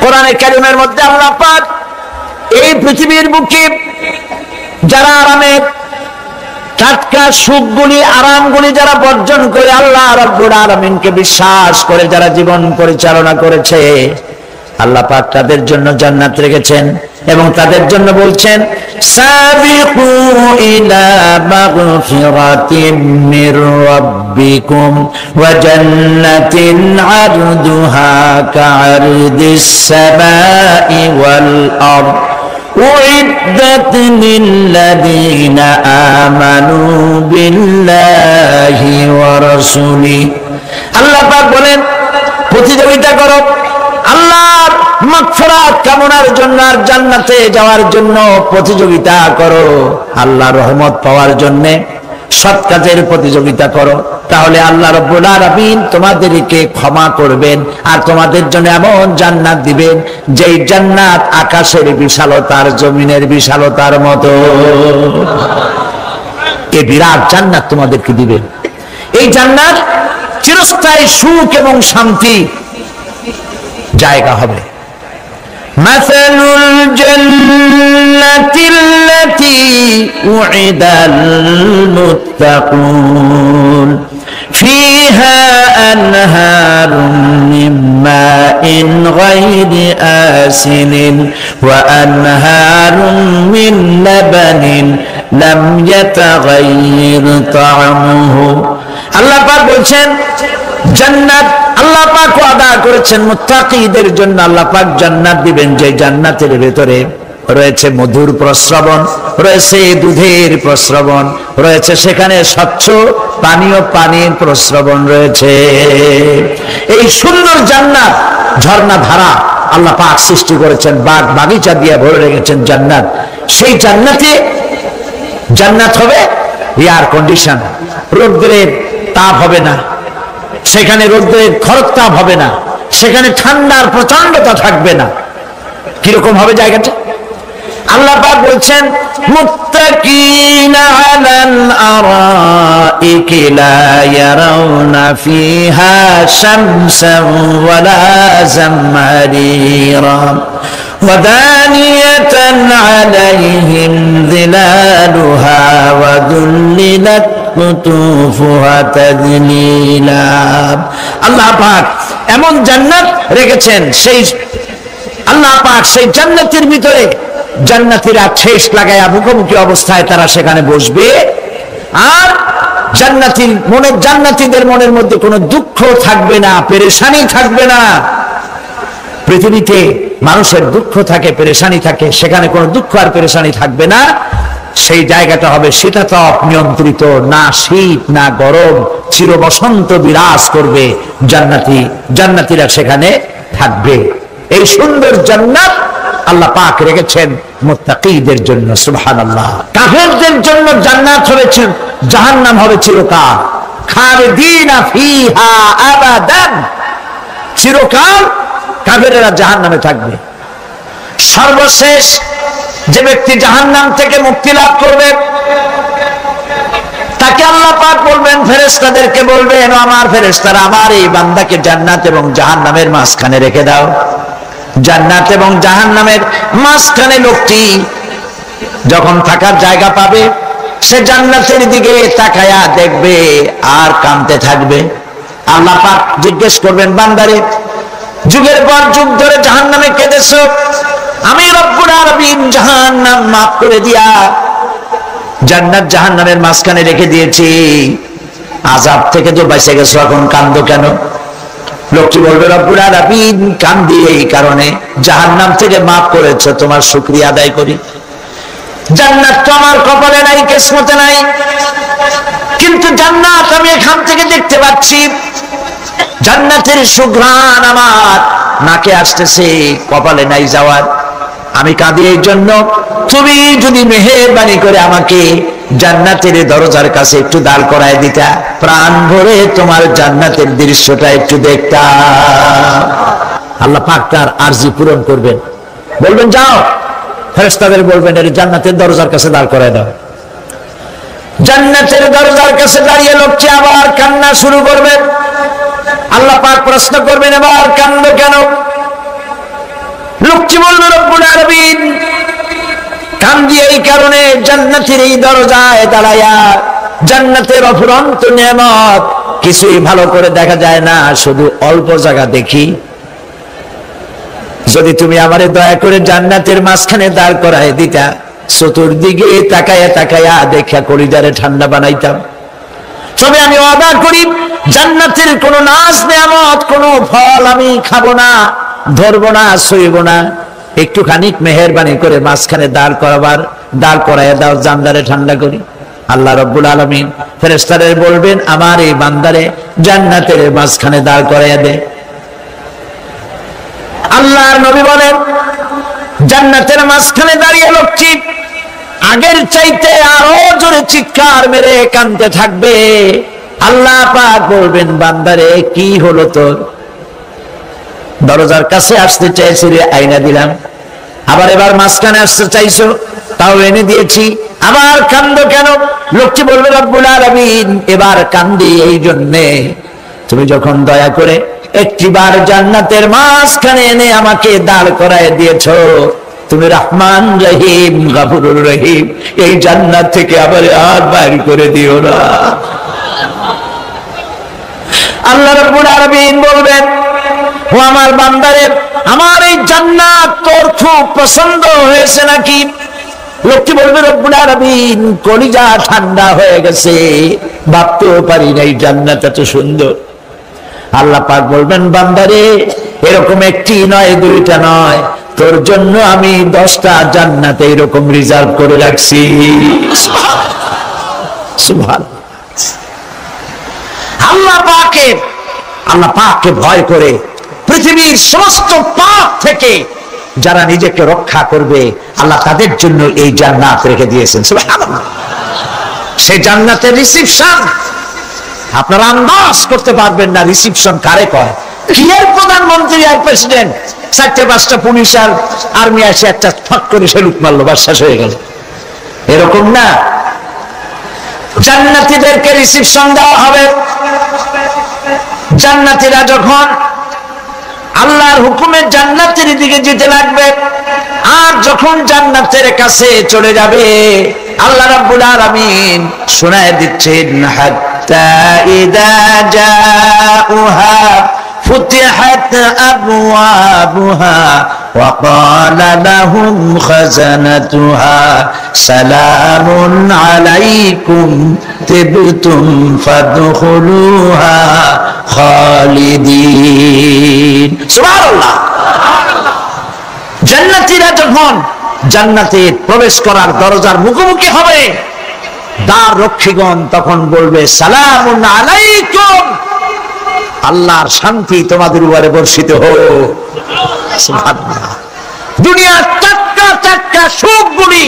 কোরআনে কারীমের মধ্যে আল্লাহ পাক এই পৃথিবীর বুকে যারা আরামের টাটকা সুখগুলি আরামগুলি যারা বর্জন করে আল্লাহ রাব্বুল আলামিনকে বিশ্বাস করে যারা জীবন পরিচালনা করেছে, আল্লাহ পাক তাদের জন্য জান্নাত রেখেছেন এবং তাদের জন্য বলছেন সাবিকু ইলা মাগফিরাতিন মির রাব্বিকুম ওয়া জান্নাতিন আরদুহা কাআরদিস সামাই ওয়াল আরদ উইদ্দাত লিল্লাযীনা আমানু বিল্লাহি ওয়া রাসূলিহি। আল্লাহ পাক বলেন প্রতিযোগিতা করো আল্লাহর মাগফিরাত কামনার জন্য আর জান্নাতে যাওয়ার জন্য প্রতিযোগিতা করো, আল্লাহর রহমত পাওয়ার জন্য সৎ কাজের প্রতিযোগিতা করো, তাহলে আল্লাহ রাব্বুল আলামিন তোমাদেরকে ক্ষমা করবেন আর তোমাদের জন্য এমন জান্নাত দিবেন যেই জান্নাত আকাশের বিশালতার জমিনের বিশালতার মতো। এই বিরাট জান্নাত তোমাদেরকে দিবেন। এই জান্নাত চিরস্থায়ী সুখ এবং শান্তি জায়গা হবে। মাসালুল জান্নাতিল্লাতী উইদাল মুত্তাকুন ফিহা আনহারুম মিন মাইন গায়রি আসিনিন ওয়া আনহারুম মিন লাবানিন লাম ইয়াতাগায়্যার তা'আমুহু। আল্লাহ পাক বলছেন জান্নাত আল্লাহ পাক ওয়াদা করেছেন মুত্তাকিদের জন্য। আল্লাহ পাক জান্নাত দিবেন যে জান্নাতের ভেতরে রয়েছে মধুর প্রস্রবণ, রয়েছে দুধের প্রস্রবণ, রয়েছে সেখানে স্বচ্ছ পানির প্রস্রবণ রয়েছে। এই সুন্দর জান্নাত ঝর্ণা ধারা আল্লাহ পাক সৃষ্টি করেছেন, বাগ বাগিচা দিয়ে ভরে রেখেছেন জান্নাত। সেই জান্নাতে জান্নাত হবে এয়ার কন্ডিশন, রোদ্রের তাপ হবে না, সেখানে রোদ্রের খরতাপ হবে না, সেখানে ঠান্ডার প্রচন্ডতা থাকবে না। কিরকম হবে জায়গাটা? আল্লাহ পাক বলছেন মুত্তাকিনা আলাল আরাইকি লা ইয়ারাউনা ফিহা শামসান ওয়ালা জামহারিরা ওয়াদানিয়াতান আলাইহিম যিলালুহা ওয়া যুল্লিলাত কুতুফুহা তাযলিলা। আল্লাহ পাক এমন জান্নাত রেখেছেন, সেই আল্লাহ পাক সেই জান্নাতের ভিতরে জান্নাতীরা ঠেস লাগায়া মুখোমুখি অবস্থায় তারা সেখানে বসবে আর জান্নাতীদের মনের মধ্যে কোনো দুঃখ থাকবে না, পেরেশানি থাকবে না। পৃথিবীতে মানুষের দুঃখ থাকে, পেরেশানি থাকে, সেখানে কোনো দুঃখ আর পেরেশানি থাকবে না। সেই জায়গাটা হবে শীতাতপ নিয়ন্ত্রিত, না শীত না গরম, চির বসন্ত বিরাজ করবে। জান্নাতীরা সেখানে থাকবে। এই সুন্দর জান্নাত আল্লাহ পাক রেখেছেন মুত্তাকিদের জন্য। সুবহানাল্লাহ। কাফেরদের জন্য জান্নাত হয়েছে, জাহান্নাম হবে চিরকাল। খালিদিনা ফিহা আবাদান, চিরকাল কাফেরেরা জাহান্নামে থাকবে। সর্বশেষ যে ব্যক্তি জাহান্নাম থেকে মুক্তি লাভ করবে তাকে আল্লাহ পাক বলবেন, ফেরেশতাদেরকে বলবেন, আমার ফেরেশতারা আমার এই বান্দাকে জান্নাত এবং জাহান্নামের মাঝখানে রেখে দাও। জান্নাত এবং জাহান্নামের মাঝখানে লোকটি যখন থাকার জায়গা পাবে সে জান্নাতের দিকে তাকায়া দেখবে আর কাঁদতে থাকবে। আল্লাহ পাক জিজ্ঞেস করবেন, বান্দারে যুগের পর যুগ ধরে জাহান্নামে কেঁদেছো, আমি রব্বুল আলামিন জাহান্নাম মাফ করে দিয়া জান্নাত জাহান্নামের মাঝখানে রেখে দিয়েছি, আযাব থেকে তো বেঁচে গেছো, এখন কাঁদো কেন? লোকটি বলবে, রব্বুল আলামিন কাঁদি এই কারণে, জাহান্নাম থেকে মাফ করেছো, তোমার শুকরিয়া আদায় করি। জান্নাত তো আমার কপালে নাই, কিসমতে নাই, কিন্তু জান্নাত আমি এখান থেকে দেখতে পাচ্ছি। জান্নাতের সুঘ্রাণ আমার নাকে আসতেছে, কপালে নাই যাওয়ার। আমি কাঁদি এই জন্য, তুমি যদি মেহেরবানি করে আমাকে জান্নাতের দরজার কাছে একটু দাঁড় করায় দিতা, প্রাণ ভরে তোমার জান্নাতের দৃশ্যটা একটু দেখতাম। আল্লাহ পাক তার আরজি পূরণ করবেন, বলবেন যাও, ফেরেশতাদের বলবেন এর জান্নাতের দরজার কাছে দাঁড় করায় দাও। জান্নাতের দরজার কাছে দাঁড়িয়ে লোকটি আবার কান্না শুরু করবেন। আল্লাহ পাক প্রশ্ন করবেন, এবার কান্দো কেন? লোকটি বলল রব্বুল আলামিন কান্দি এই কারণে জান্নাতের এই দরজায় দাঁড়ায়া জান্নাতের অফুরন্ত নেয়ামত কিছুই ভালো করে দেখা যায় না, শুধু অল্প জায়গা দেখি। যদি তুমি আমারে দয়া করে জান্নাতের মাঝখানে দাঁড় করায় দিতা, চতুর্দিকে তাকায়া তাকায়া দেখা কলিজারে ঠান্ডা বানাইতাম। তবে আমি ওয়াদা করি জান্নাতের কোনো নাজ নেয়ামত, কোনো ফল আমি খাবো না, ধরবো না, সইব না। একটুখানি মেহেরবানি করে মাঝখানে দাঁড় করাইয়া দাও, জানদারে ঠান্ডা করি। আল্লাহ রাব্বুল আলামিন ফেরেশতাদের বলবেন আমার এই বান্দারে জান্নাতের মাঝখানে দাঁড় করাইয়া দে। আল্লাহর নবী বলেন জান্নাতের মাঝখানে দাঁড়িয়ে লোকটি আগের চাইতে আরো জোরে চিৎকার মেরে কাঁদতে থাকবে। আল্লাহ পাক বলবেন বান্দারে কি হলো তোর? দরজার কাছে আসতে চাইছি রে, আইনা দিলাম। আবার এবার মাঝখানে আসতে চাইছো, তাও এনে দিয়েছি। আবার কান্দো কেন? লোকটি বলবে রব্বুল আলামিন এবার কান্দি এই জন্যে তুমি যখন দয়া করে একটিবার জান্নাতের মাঝখানে এনে আমাকে দাঁড় করায় দিয়েছো, তুমি রহমান রহিম গফুরুর রহিম, এই জান্নাত থেকে আবার আর বাইর করে দিও না। আল্লাহ রাব্বুল আলামিন বলবেন ও আমার বান্দারে, আমার এই জান্নাত তোর খুব পছন্দ হয়েছে নাকি? লোকটি বলবে রব্বুল আলামিন কলিজা ঠান্ডা হয়ে গেছে, ভাবতেও পারি নাই জান্নাত এত সুন্দর। আল্লাহ পাক বলবেন বান্দারে এরকম একটি নয়, দুইটা নয়, তোর জন্য আমি 10টা জান্নাত এরকম রিজার্ভ করে রাখছি। সুবহানাল্লাহ। আল্লাহ পাককে ভয় করে পৃথিবীর সমস্ত পাপ থেকে যারা নিজেকে রক্ষা করবে আল্লাহ তাদের জন্য এই জান্নাত রেখে দিয়েছেন। সুবহানাল্লাহ। সেই জান্নাতের রিসিপশন আপনারা আন্দাজ করতে পারবেন না রিসিপশন কারে কয়। কি এর প্রধানমন্ত্রী আর প্রেসিডেন্ট 4-5টা পুলিশ আর আর্মি আসে একটা ফট করে সেলুট মারলো, বাস শেষ হয়ে গেল, এরকম না। জান্নাতীদেরকে রিসিপশন দেওয়া হবে। জান্নাতীরা যখন আল্লাহর হুকুমে জান্নাতের দিকে যেতে লাগবে, আর যখন জান্নাতের কাছে চলে যাবে আল্লাহ রাব্বুল আলামিন শোনায় দিচ্ছেন হাত্তা ইদা জাউহা ফুতিহাত আবওয়াবুহা ওয়া ক্বালা লাহুম খাজানাতুহা সালামুন আলাইকুম তিবতুম ফাদখুলুহা খালিদিন। সুবহানাল্লাহ। জান্নাতীরা যখন জান্নাতে প্রবেশ করার দরজার মুখোমুখি হবে, দ্বার রক্ষীগণ তখন বলবে সালামুন আলাইকুম, আল্লাহর শান্তি তোমাদের উপরে বর্ষিত হোক। সুবহানাল্লাহ। দুনিয়ার টাটকা সুখগুলি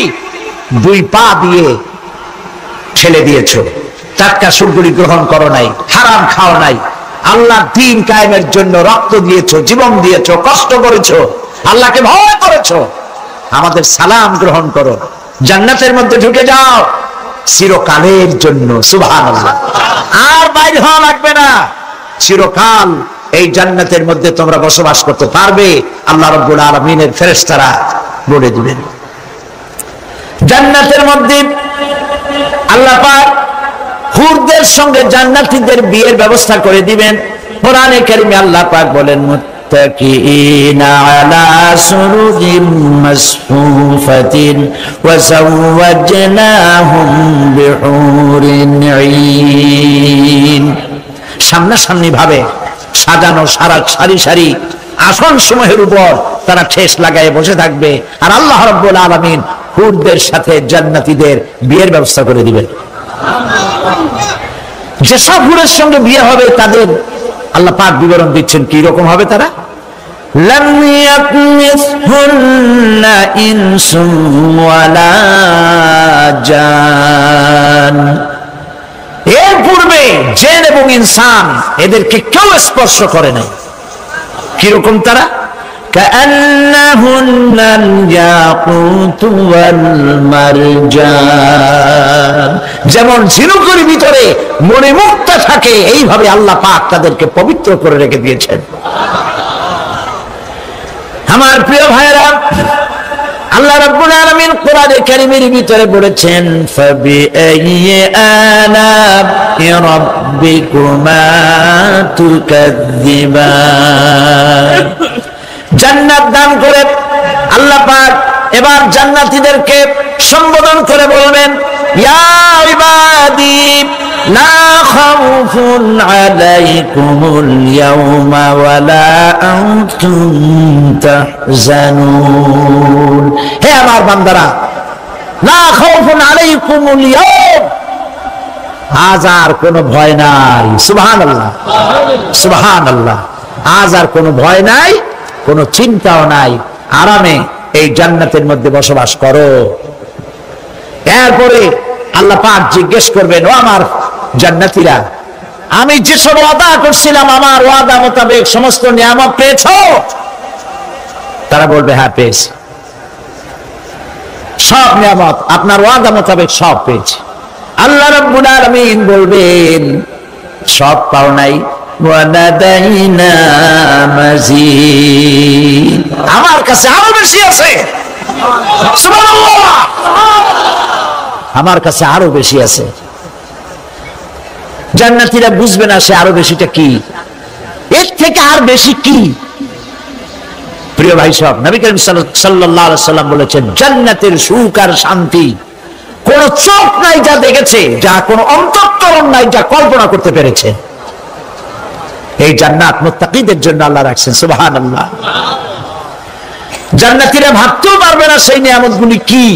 2 পা দিয়ে ছেড়ে দিয়েছো, টাটকা সুখগুলি গ্রহণ করো নাই, হারাম খাও নাই, আল্লাহর দ্বীন কায়েমের জন্য রক্ত দিয়েছো, জীবন দিয়েছো, কষ্ট করেছো, আল্লাহকে ভয় করেছো। আমাদের সালাম গ্রহণ করো, জান্নাতের মধ্যে ঢুকে যাও চিরকালের জন্য। সুবহানাল্লাহ। আর বাইরে হওয়া লাগবে না, চিরকাল এই জান্নাতের মধ্যে তোমরা বসবাস করতে পারবে। আল্লাহ রাব্বুল আলামিনের ফেরেশতারা বলে দিবেন। জান্নাতের মধ্যে আল্লাহ পাক হুরদের সঙ্গে জান্নাতীদের বিয়ের ব্যবস্থা করে দিবেন। কোরআনে কারিমে আল্লাহ পাক বলেন মুত্তাকিইনা আলা সুরুরিন মাসফুফাতিন ওয়া যাওয়াজনাহুম বিহুরিন ঈন। সামনাসামনি ভাবে সাজানো সারি সারি আসন সমূহের উপর তারা ঠেস লাগায় বসে থাকবে, আর আল্লাহ রাব্বুল আলামিন হুরদের সাথে জান্নাতীদের বিয়ের ব্যবস্থা করে দিবেন। যেসব হুরের সঙ্গে বিয়ে হবে তাদের আল্লাহ পাক বিবরণ দিচ্ছেন কি রকম হবে তারা। লাম ইয়াতমিসহুন্না ইনসুন ওয়ালা জান, এর পূর্বে জিন এবং ইনসান এদেরকে কেউ স্পর্শ করে নাই। কিরকম তারা? কাআন্নাহুন্নাল ইয়াকুতু ওয়াল মারজান, যেমন ঝিনুকের ভিতরে মণিমুক্তা থাকে এইভাবে আল্লাহ পাক তাদেরকে পবিত্র করে রেখে দিয়েছেন। আমার প্রিয় ভাইরা, আল্লাহ রাব্বুল আলামিন কোরআনে কারীমের ভিতরে বলেছেন ফাবিআইয়ি আলা'i রাব্বিকুমা তুকাযযিবান। জান্নাত দান করে আল্লাহ পাক এবার জান্নাতীদেরকে সম্বোধন করে বলবেন, ইয়া ইবাদি লা খাউফুন আলাইকুমুল ইয়াওমা ওয়ালা আনতুম তাহজানুন। হে আমার বান্দারা, লা খাউফুন আলাইকুমুল ইয়াওম, আজ আর কোনো ভয় নাই। সুবহানাল্লাহ, সুবহানাল্লাহ। আজ আর কোনো ভয় নাই, কোনো চিন্তাও নাই, আরামে এই জান্নাতের মধ্যে বসবাস করো। এরপরে আল্লাহ পাক জিজ্ঞেস করবেন, ও আমার জান্নাতীরা, আমি যেসব ওয়াদা করছিলাম আমার ওয়াদা মোতাবেক সমস্ত নিয়ামত পেয়েছো? তারা বলবে হ্যাঁ পেয়েছি, সব নিয়ামত আপনার ওয়াদা মোতাবেক সব পেয়েছি। আল্লাহ রাব্বুল আলামিন বলবেন সব পাও নাই, ওয়ালাদাইনা মাজিদ, আমার কাছে আরো বেশি আছে। সুবহানাল্লাহ, আমার কাছে আরো বেশি আছে। জান্নাতীরা বুঝবে না সে আরো বেশিটা কি, এর থেকে আর বেশি কি। প্রিয় ভাই সব, নবী করিম সাল্লাল্লাহু আলাইহি সাল্লাম বলেছেন জান্নাতের সুখ আর শান্তি কোন চোখ নাই যা দেখেছে, যা কোন অন্তঃকরণ নাই যা কল্পনা করতে পেরেছে। এই জান্নাত মুত্তাকিদের জন্য আল্লাহ রাখছেন। সুবহানাল্লাহ। জান্নাতীরা ভাবতেও পারবে না সেই নিয়ামতগুলি কি।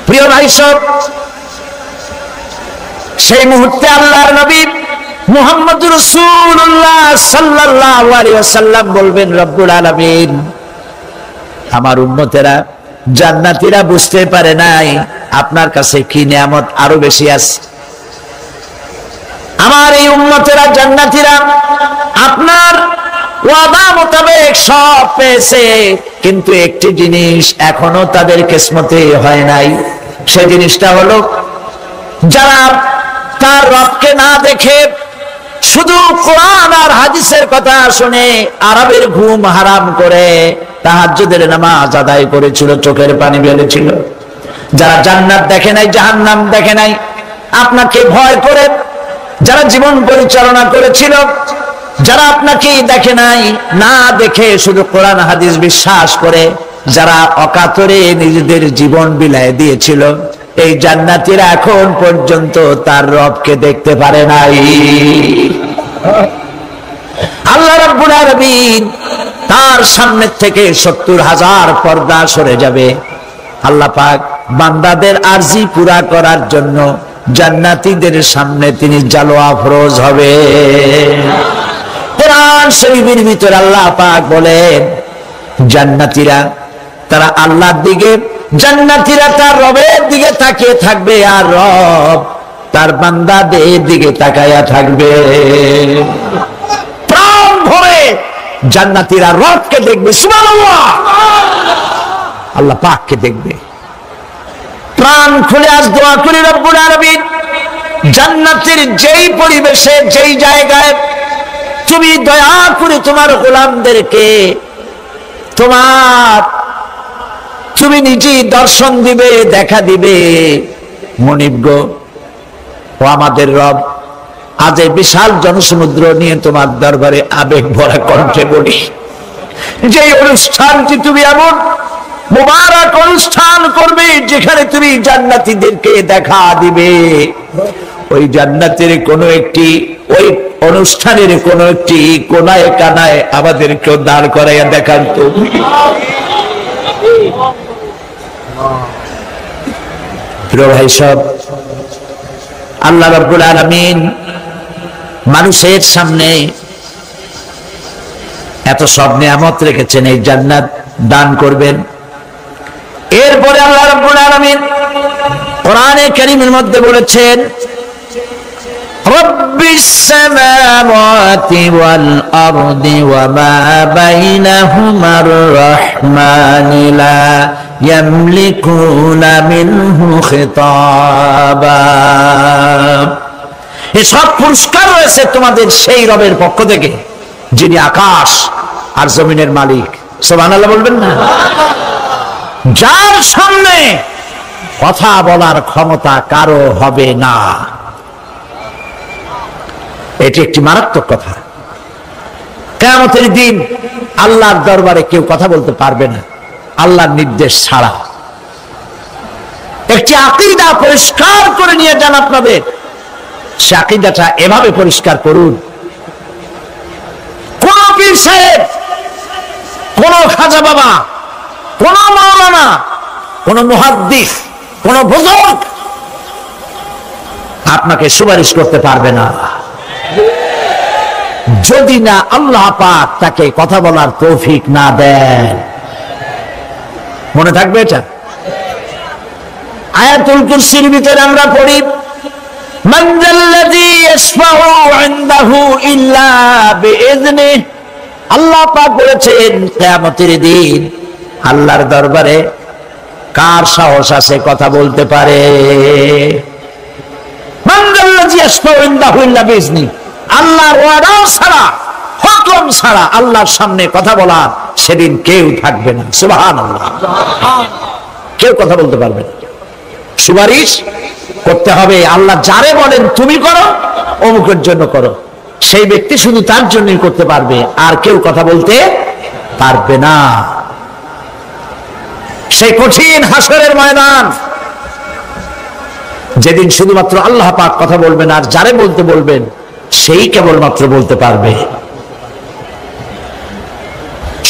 প্রিয় ভাই সব, সেই মুহূর্তে আল্লাহর নবী মুহাম্মদুর রাসূলুল্লাহ সাল্লাল্লাহু আলাইহি ওয়াসাল্লাম বলবেন, রব্বুল আলামিন, আমার উম্মতেরা জান্নাতীরা বুঝতে পারে নাই আপনার কাছে কি নিয়ামত আরো বেশি আছে। আমার এই উম্মতেরা জান্নাতীরা আপনার ওয়াদা মোতাবেক সব পেয়েছে, কিন্তু একটি জিনিস এখনো তাদের কিসমতে হয় নাই। সেই জিনিসটা হলো, যারা তার রবকে না দেখে শুধু কোরআন আর হাদিসের কথা শুনে আরবের ঘুম হারাম করে তাহাজ্জুদের নামাজ আদায় করেছিল, চোখের পানি ফেলেছিল, যারা জান্নাত দেখে নাই, জাহান্নাম দেখে নাই, আপনাকে ভয় করে যারা জীবন পরিচালনা করেছিল, যারা আপনাকে দেখে নাই, না দেখে শুধু কোরআন হাদিস বিশ্বাস করে যারা অকাতরে নিজেদের জীবন বিলায় দিয়েছিল, এই জান্নাতীরা এখন পর্যন্ত তার রবকে দেখতে পারে নাই। আল্লাহ রাব্বুল আলামিন তার সামনে থেকে ৭০,০০০ পর্দা সরে যাবে। আল্লাহ পাক বান্দাদের আরজি পুরা করার জন্য জান্নাতীদের সামনে তিনি জালোয়া ফরোজ হবে। কোরআন শরীফের ভিতরে আল্লাহ পাক বলেন, জান্নাতীরা তারা আল্লাহর দিকে, জান্নাতীরা তার রবের দিকে তাকিয়ে থাকবে, আর রব তার বান্দাদের দিকে তাকায়া থাকবে। প্রাণ ভরে জান্নাতীরা রবকে দেখবে। সুবহানাল্লাহ, আল্লাহ পাককে দেখবে। প্রাণ খুলে আজ দোয়া করি, রব্বুল আলামিন জান্নাতের যেই পরিবেশে, যেই জায়গায় তুমি দয়া করে তোমার গোলামদেরকে তুমি নিজেই দর্শন দিবে, দেখা দিবে। মনিব গো, ও আমাদের রব, আজ এই বিশাল জনসমুদ্র নিয়ে তোমার দরবারে আবেগ ভরা কণ্ঠে বলি, যে অনুষ্ঠানটি তুমি এমন মুবারক অনুষ্ঠান করবে যেখানে তুমি জান্নাতীদেরকে দেখা দিবে, ওই জান্নাতের কোনো একটি, ওই অনুষ্ঠানের কোনো একটি কোনায় কানায় আমাদেরকেও দাঁড় করাইয়া দেখান তুমি। প্রিয় ভাই সব, আল্লাহ রাব্বুল আলামিন মানুষের সামনে এত সব নিয়ামত রেখেছেন, এই জান্নাত দান করবেন। এরপরে আল্লাহ রাব্বুল আলামিন কোরআনে কারীমের মধ্যে বলেছেন, রব্বিস সামাওয়াতি ওয়াল আরদি ওয়া মা বাইনাহুমার রাহমানি লা ইয়ামলিকুনা মিনহু খিতাবা। এসব পুরস্কার রয়েছে তোমাদের সেই রবের পক্ষ থেকে যিনি আকাশ আর জমিনের মালিক। সুবহানাল্লাহ বলবেন না? যার সামনে কথা বলার ক্ষমতা কারো হবে না, এটি একটি মারাত্মক কথা। কিয়ামতের দিন আল্লাহর দরবারে কেউ কথা বলতে পারবে না আল্লাহর নির্দেশ ছাড়া। একটি আকীদা পরিষ্কার করে নিয়ে যান আপনাদের, সে আকীদাটা এভাবে পরিষ্কার করুন, কোন পীর সাহেব, কোন খাজা বাবা, কোন মাওলানা, কোন মুহাদ্দিস, কোন বুজুর্গ আপনাকে সুপারিশ করতে পারবে না যদি না আল্লাহ পাক তাকে কথা বলার তৌফিক না দেন। মনে থাকবে এটা। আয়াতুল কুরসির ভিতরে আমরা পড়ি, মান যাল্লাযী ইয়াশফাউ ইনদাহু ইল্লা বিইযনিহি। আল্লাহ পাক বলেছেন কিয়ামতের দিন আল্লাহর দরবারে কার সাহস আছে কথা বলতে পারে? মান যাল্লাযী ইয়াশফাউ ইনদাহু ইল্লা বিইযনিহি। আল্লাহর ওয়াদা ছাড়া, হুকুম ছাড়া আল্লাহর সামনে কথা বলার সেদিন কেউ থাকবে না। সুবহানাল্লাহ। কেউ কথা বলতে পারবে না। সুপারিশ করতে হবে আল্লাহ যারে বলেন তুমি করো, অমুকের জন্য করো, সেই ব্যক্তি শুধু তার জন্যই করতে পারবে, আর কেউ কথা বলতে পারবে না। সেই কঠিন হাসরের ময়দান, যেদিন শুধুমাত্র আল্লাহ পাক কথা বলবেন, আর যারে বলতে বলবেন সেই কেবলমাত্র বলতে পারবে।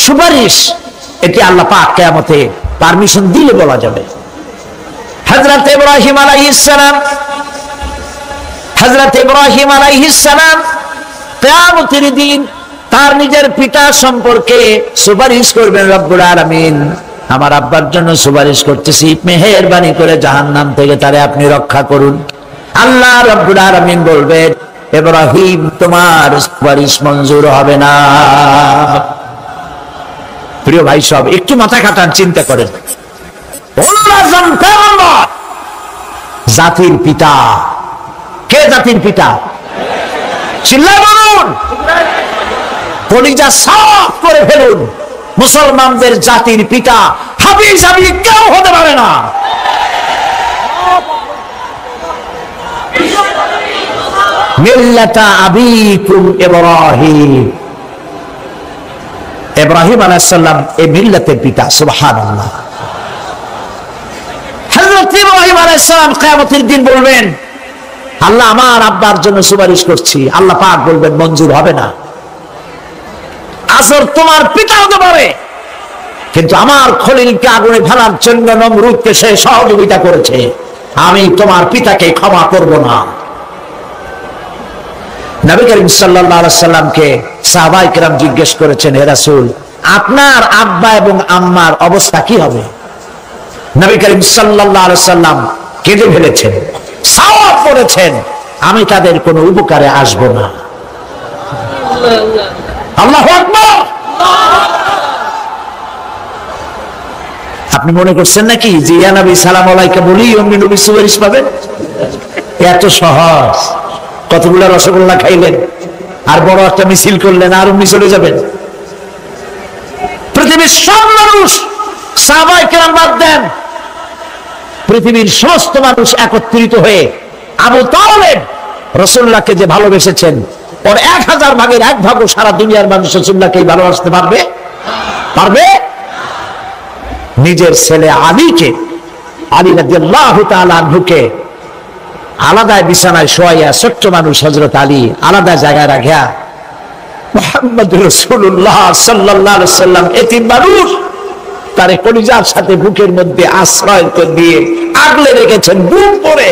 সুপারিশ এটি আল্লাহ পাক কিয়ামতে পারমিশন দিলে বলা যাবে। হযরত ইব্রাহিম আলাইহিস সালাম কিয়ামতের দিন তার নিজের পিতা সম্পর্কে সুপারিশ করবেন। রব্বুল আলামিন, আমার আব্বার জন্য সুপারিশ করতেছি, মেহেরবানি করে জাহান্নাম থেকে তারে আপনি রক্ষা করুন। আল্লাহ রব্বুল আলামিন বলবেন, ইব্রাহিম তোমার সুপারিশ মঞ্জুর হবে না। প্রিয় ভাই সব, একটু মাথা খাটান, চিন্তা করেন। জাতির পিতা কে? জাতির পিতা চিল্লায় বলুন, কলিজা সাফ করে ফেলুন। মুসলমানদের জাতির পিতা হাবিজ হাবিজ কেউ হতে পারে না। মিল্লাতা আবিকুম ইব্রাহিম। ইব্রাহিম আলাইহিস সালাম এই মিল্লাতের পিতা। সুবহানাল্লাহ। হযরত ইব্রাহিম আলাইহিস সালাম কিয়ামতের দিন বলবেন, আল্লাহ আমার আব্বার জন্য সুপারিশ করছি। আল্লাহ পাক বলবেন মঞ্জুর হবে না। আসর তোমার পিতা হতে পারে, কিন্তু আমার খলিলকে আগুনে ফেলার জন্য নমরুদকে সে সহযোগিতা করেছে, আমি তোমার পিতাকে ক্ষমা করব না। নবী করিম সাল্লাল্লাহু আলাইহি সাল্লামকে সাহাবায়ে কেরাম জিজ্ঞেস করেছেন, হে রাসূল, আপনার আব্বা এবং আম্মার অবস্থা কি হবে? নবী করিম সাল্লাল্লাহু আলাইহি সাল্লাম কেঁদে ফেলেছেন, সাওয়াব করেছেন, আমি তাদের কোনো উপকারে আসব না। আল্লাহু আকবার। আপনি মনে করছেন নাকি যে ইয়া নবী সালাম আলাইকা বলি অমনি নবী সুপারিশ পাবেন? এত সহজ। কতগুলা রসগোল্লা খাইলেন আর বড় একটা মিছিল করলেন আর অমনি চলে যাবেন? পৃথিবীর সব মানুষ, সাহাবায়ে কেরাম বাদ দেন, পৃথিবীর সমস্ত মানুষ একত্রিত হয়ে আবু তালেব রাসূলুল্লাহকে যে ভালোবেসেছেন, ওর 1000 ভাগের 1 ভাগও সারা দুনিয়ার মানুষ রাসূলুল্লাহকে ভালোবাসতে পারবে? পারবে? নিজের ছেলে আলীকে, আলী রাদিয়াল্লাহু তাআলা আনহুকে আলাদা বিছানায় শোয়াইয়া, ছোট্ট মানুষ হযরত আলী আলাদা জায়গায় রাখিয়া মুহাম্মদুর রাসূলুল্লাহ সাল্লাল্লাহু আলাইহি সাল্লাম এতিম মানুষ তারে কলিজার সাথে বুকের মধ্যে আশ্রয় দিয়ে আগলে রেখেছেন বুক পরে।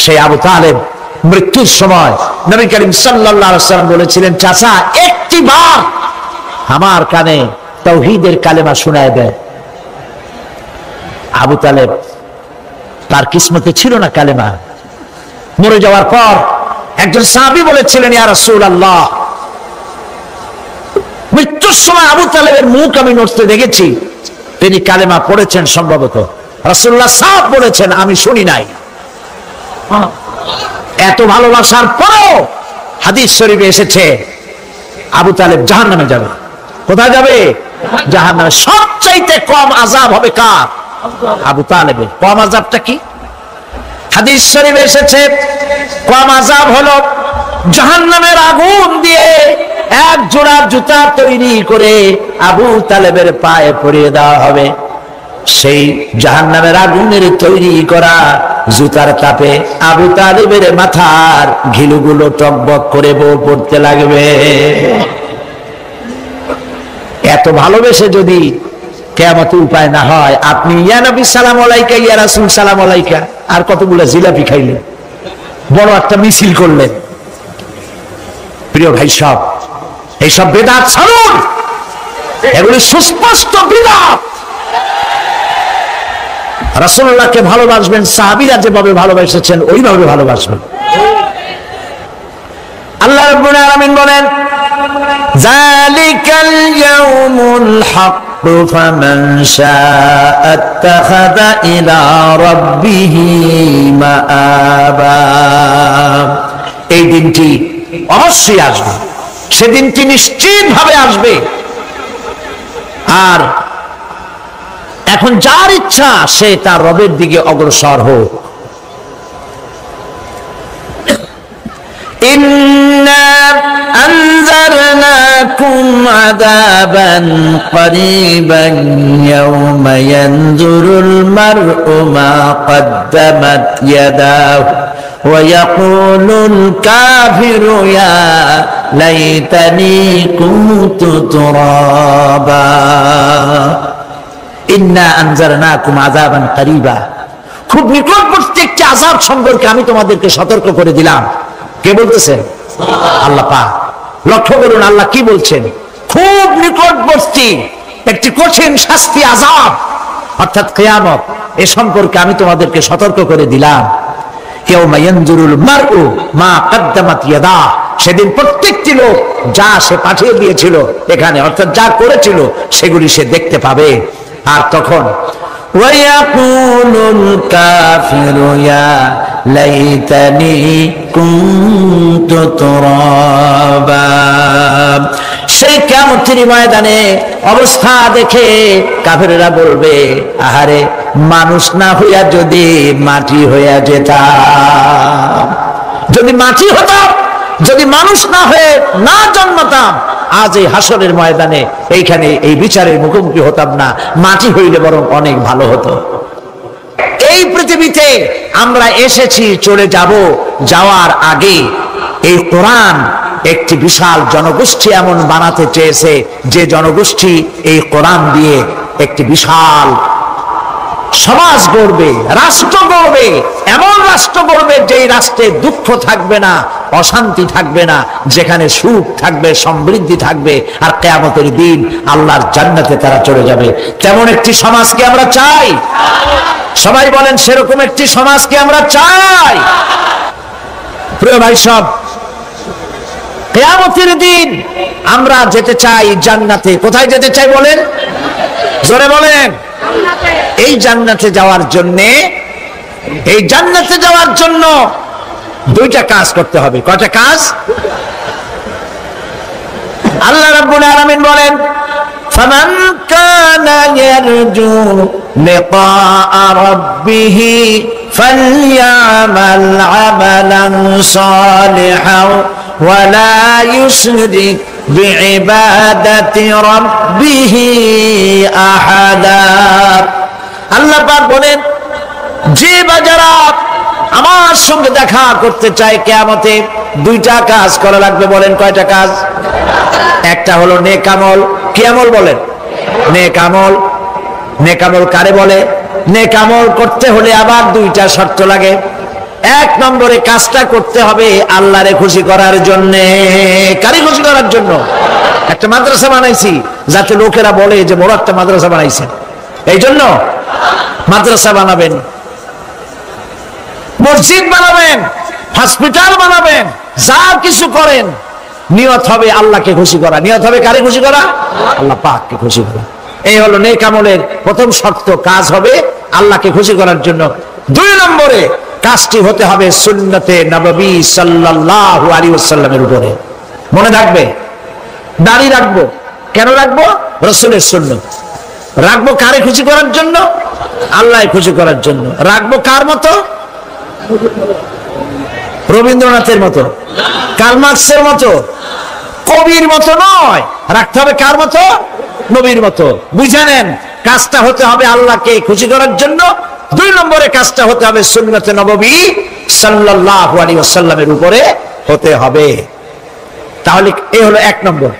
সেই আবু তালেব মৃত্যুর সময় নবী করিম সাল্লাল্লাহু আলাইহি সাল্লাম বলেছিলেন, চাচা একটিবার আমার কানে তাওহীদের কালেমা শোনায় দেয়। আবু তালেব তার কিসমতে ছিল না কালেমা। মরে যাওয়ার পর একজন সাহাবী বলেছিলেন, ইয়া রাসূলুল্লাহ, মৃত্যুর সময় আবু তালেবের মুখ আমি নড়তে দেখেছি, তিনি কালেমা পড়েছেন সম্ভবত। রাসূলুল্লাহ সাহেব বলেছেন, আমি শুনি নাই। এত ভালোবাসার পরেও হাদিস শরীফে এসেছে আবু তালেব জাহান্নামে যাবে। কোথায় যাবে? জাহান্নামে। সবচাইতে কম আযাব হবে কার? আবু তালেবের। কম আযাবটা কি? হাদিস শরীফে এসেছে কম আযাব হলো জাহান্নামের আগুন দিয়ে এক জোড়া জুতা তৈরি করে আবু তালেবের পায়ে পরিয়ে দেওয়া হবে। সেই জাহান্নামের আগুনের তৈরি করা জুতার তাপে আবু তালেবের মাথার ঘিলুগুলো টকবক করে বউ পড়তে লাগবে। এত ভালোবেসে যদি কিয়ামতে উপায় না হয়, আপনি ইয়া নবী সালাম আলাইকা, ইয়া রাসূল সালাম আলাইকা, আর কতগুলো জিলাপি খাইলেন, বড় একটা মিছিল করলেন। প্রিয় ভাই সব, এইসব বেদাত ছাড়ুন, এগুলি সুস্পষ্ট বিদআত। রাসূলুল্লাহকে ভালোবাসবেন, সাহাবীরা যেভাবে ভালোবেসেছেন ওইভাবে ভালোবাসবেন। আল্লাহ রাব্বুল আলামিন বলেন, যালিকাল ইয়াউমুল হক ফামান শাআ আত্তাখাযা ইলা রাব্বিহি মাআবা। এই দিনটি অবশ্যই আসবে, সেদিনটি নিশ্চিতভাবে আসবে। আর এখন যার ইচ্ছা সে তার রবের দিকে অগ্রসর হোক। ইন্না আনজারনাকুম আযাবান করিবান ইয়াওমা ইয়ানজুরুল মার'উ মা কদ্দামাত ইয়াদাহু ওয়া ইয়াকুলুল কাফিরু ইয়া লাইতানি কুনতু তুরাবা। ইন্না আনজারনাকুম আযাবান করিবা, খুব নিকটবর্তী একটি আযাব সম্পর্কে আমি তোমাদেরকে সতর্ক করে দিলাম। কে বলতেছেন? আল্লাহ পাক। লক্ষ্য করুন আল্লাহ কি বলছেন, খুব নিকটবর্তী একটি কঠিন শাস্তি, আযাব অর্থাৎ কিয়ামত, এ সম্পর্কে আমি তোমাদেরকে সতর্ক করে দিলাম। ইয়াউমা ইয়ানজুরুল মার'উ মা কদ্দামাত ইয়াদা, সেদিন প্রত্যেকটি লোক যা সে পাঠিয়ে দিয়েছিল এখানে, অর্থাৎ যা করেছিল সেগুলি সে দেখতে পাবে। আর তখন ওয়ায়াকুলুল কাফিরু ইয়া লাইতানি কুনতু তুরাবা। সেই কিয়ামতের ময়দানে অবস্থা দেখে কাফেররা বলবে, আহারে মানুষ না হইয়া যদি মাটি হইয়া যেতাম, যদি মাটি হতাম, যদি মানুষ না হয়ে না জন্মতাম, আজ এই হাসরের ময়দানে এইখানে এই বিচারের মুখোমুখি হতাম না, মাটি হইলে বরং অনেক ভালো হতো। এই পৃথিবীতে আমরা এসেছি, চলে যাব, যাওয়ার আগে এই কোরআন একটি বিশাল জনগোষ্ঠী এমন বানাতে চেয়েছে যে জনগোষ্ঠী এই কোরআন দিয়ে একটি বিশাল সমাজ গড়বে, রাষ্ট্র গড়বে, এমন রাষ্ট্র গড়বে যেই রাষ্ট্রে দুঃখ থাকবে না, অশান্তি থাকবে না, যেখানে সুখ থাকবে, সমৃদ্ধি থাকবে, আর কিয়ামতের দিন আল্লাহর জান্নাতে তারা চলে যাবে। তেমন একটি সমাজকে আমরা চাই। সবাই বলেন সেরকম একটি সমাজকে আমরা চাই। প্রিয় ভাই সব, কিয়ামতের দিন আমরা যেতে চাই জান্নাতে। কোথায় যেতে চাই বলেন? জোরে বলেন। এই জান্নাতে যাওয়ার জন্য, এই জান্নাতে যাওয়ার জন্য দুইটা কাজ করতে হবে। কয়টা কাজ? আল্লাহ রাব্বুল আলামিন বলেন, ফামান কানা ইয়ারজু লিকাআ রাব্বিহি ফালইয়ামাল আমালান সালিহান ওয়া লা ইউশরিক বিইবাদাতি রাব্বিহি আহাদা। আল্লাহ পাক বলেন, যে বাজারা আমার সঙ্গে দেখা করতে চায় কিয়ামতে, দুইটা কাজ করা লাগবে। বলেন কয়টা কাজ? একটা হলো নেক আমল। কি আমল বলেন? নেক আমল। নেক আমল কারে বলে? নেক আমল করতে হলে আবার দুইটা শর্ত লাগে। এক নম্বরে কাজটা করতে হবে আল্লাহরে খুশি করার জন্য। কারে খুশি করার জন্য? একটা মাদ্রাসা বানাইছি যাতে লোকেরা বলে যে বড় একটা মাদ্রাসা বানাইছেন, এই জন্য মাদ্রাসা বানাবেন, মসজিদ বানাবেন, হসপিটাল বানাবেন, যা কিছু করেন নিয়ত হবে আল্লাহকে খুশি করা। নিয়ত হবে কারে খুশি করা? আল্লাহ পাককে খুশি করা। এই হলো নেক আমলের প্রথম শর্ত, কাজ হবে আল্লাহকে খুশি করার জন্য। দুই নম্বরে কাজটি হতে হবে সুন্নতে নববী সাল্লাল্লাহু আলাইহি ওয়াসাল্লামের উপরে। মনে থাকবে, দাড়ি রাখবো, কেন রাখবো? রাসূলের সুন্নাত। রাখবো কারে খুশি করার জন্য? আল্লাহ খুশি করার জন্য। রাখবো কার মতো? রবীন্দ্রনাথের মতো, কার্ল মার্কসের মতো, কবির মতো নয়। রাখতে হবে কার মতো? নবীর মতো। বুঝে নেন, কাজটা হতে হবে আল্লাহকে খুশি করার জন্য। 2 নম্বরে কাজটা হতে হবে সুন্নতে নববী সাল্লাল্লাহু আলাইহি ওয়াসাল্লামের উপরে হতে হবে। তাহলে এই হলো 1 নম্বর।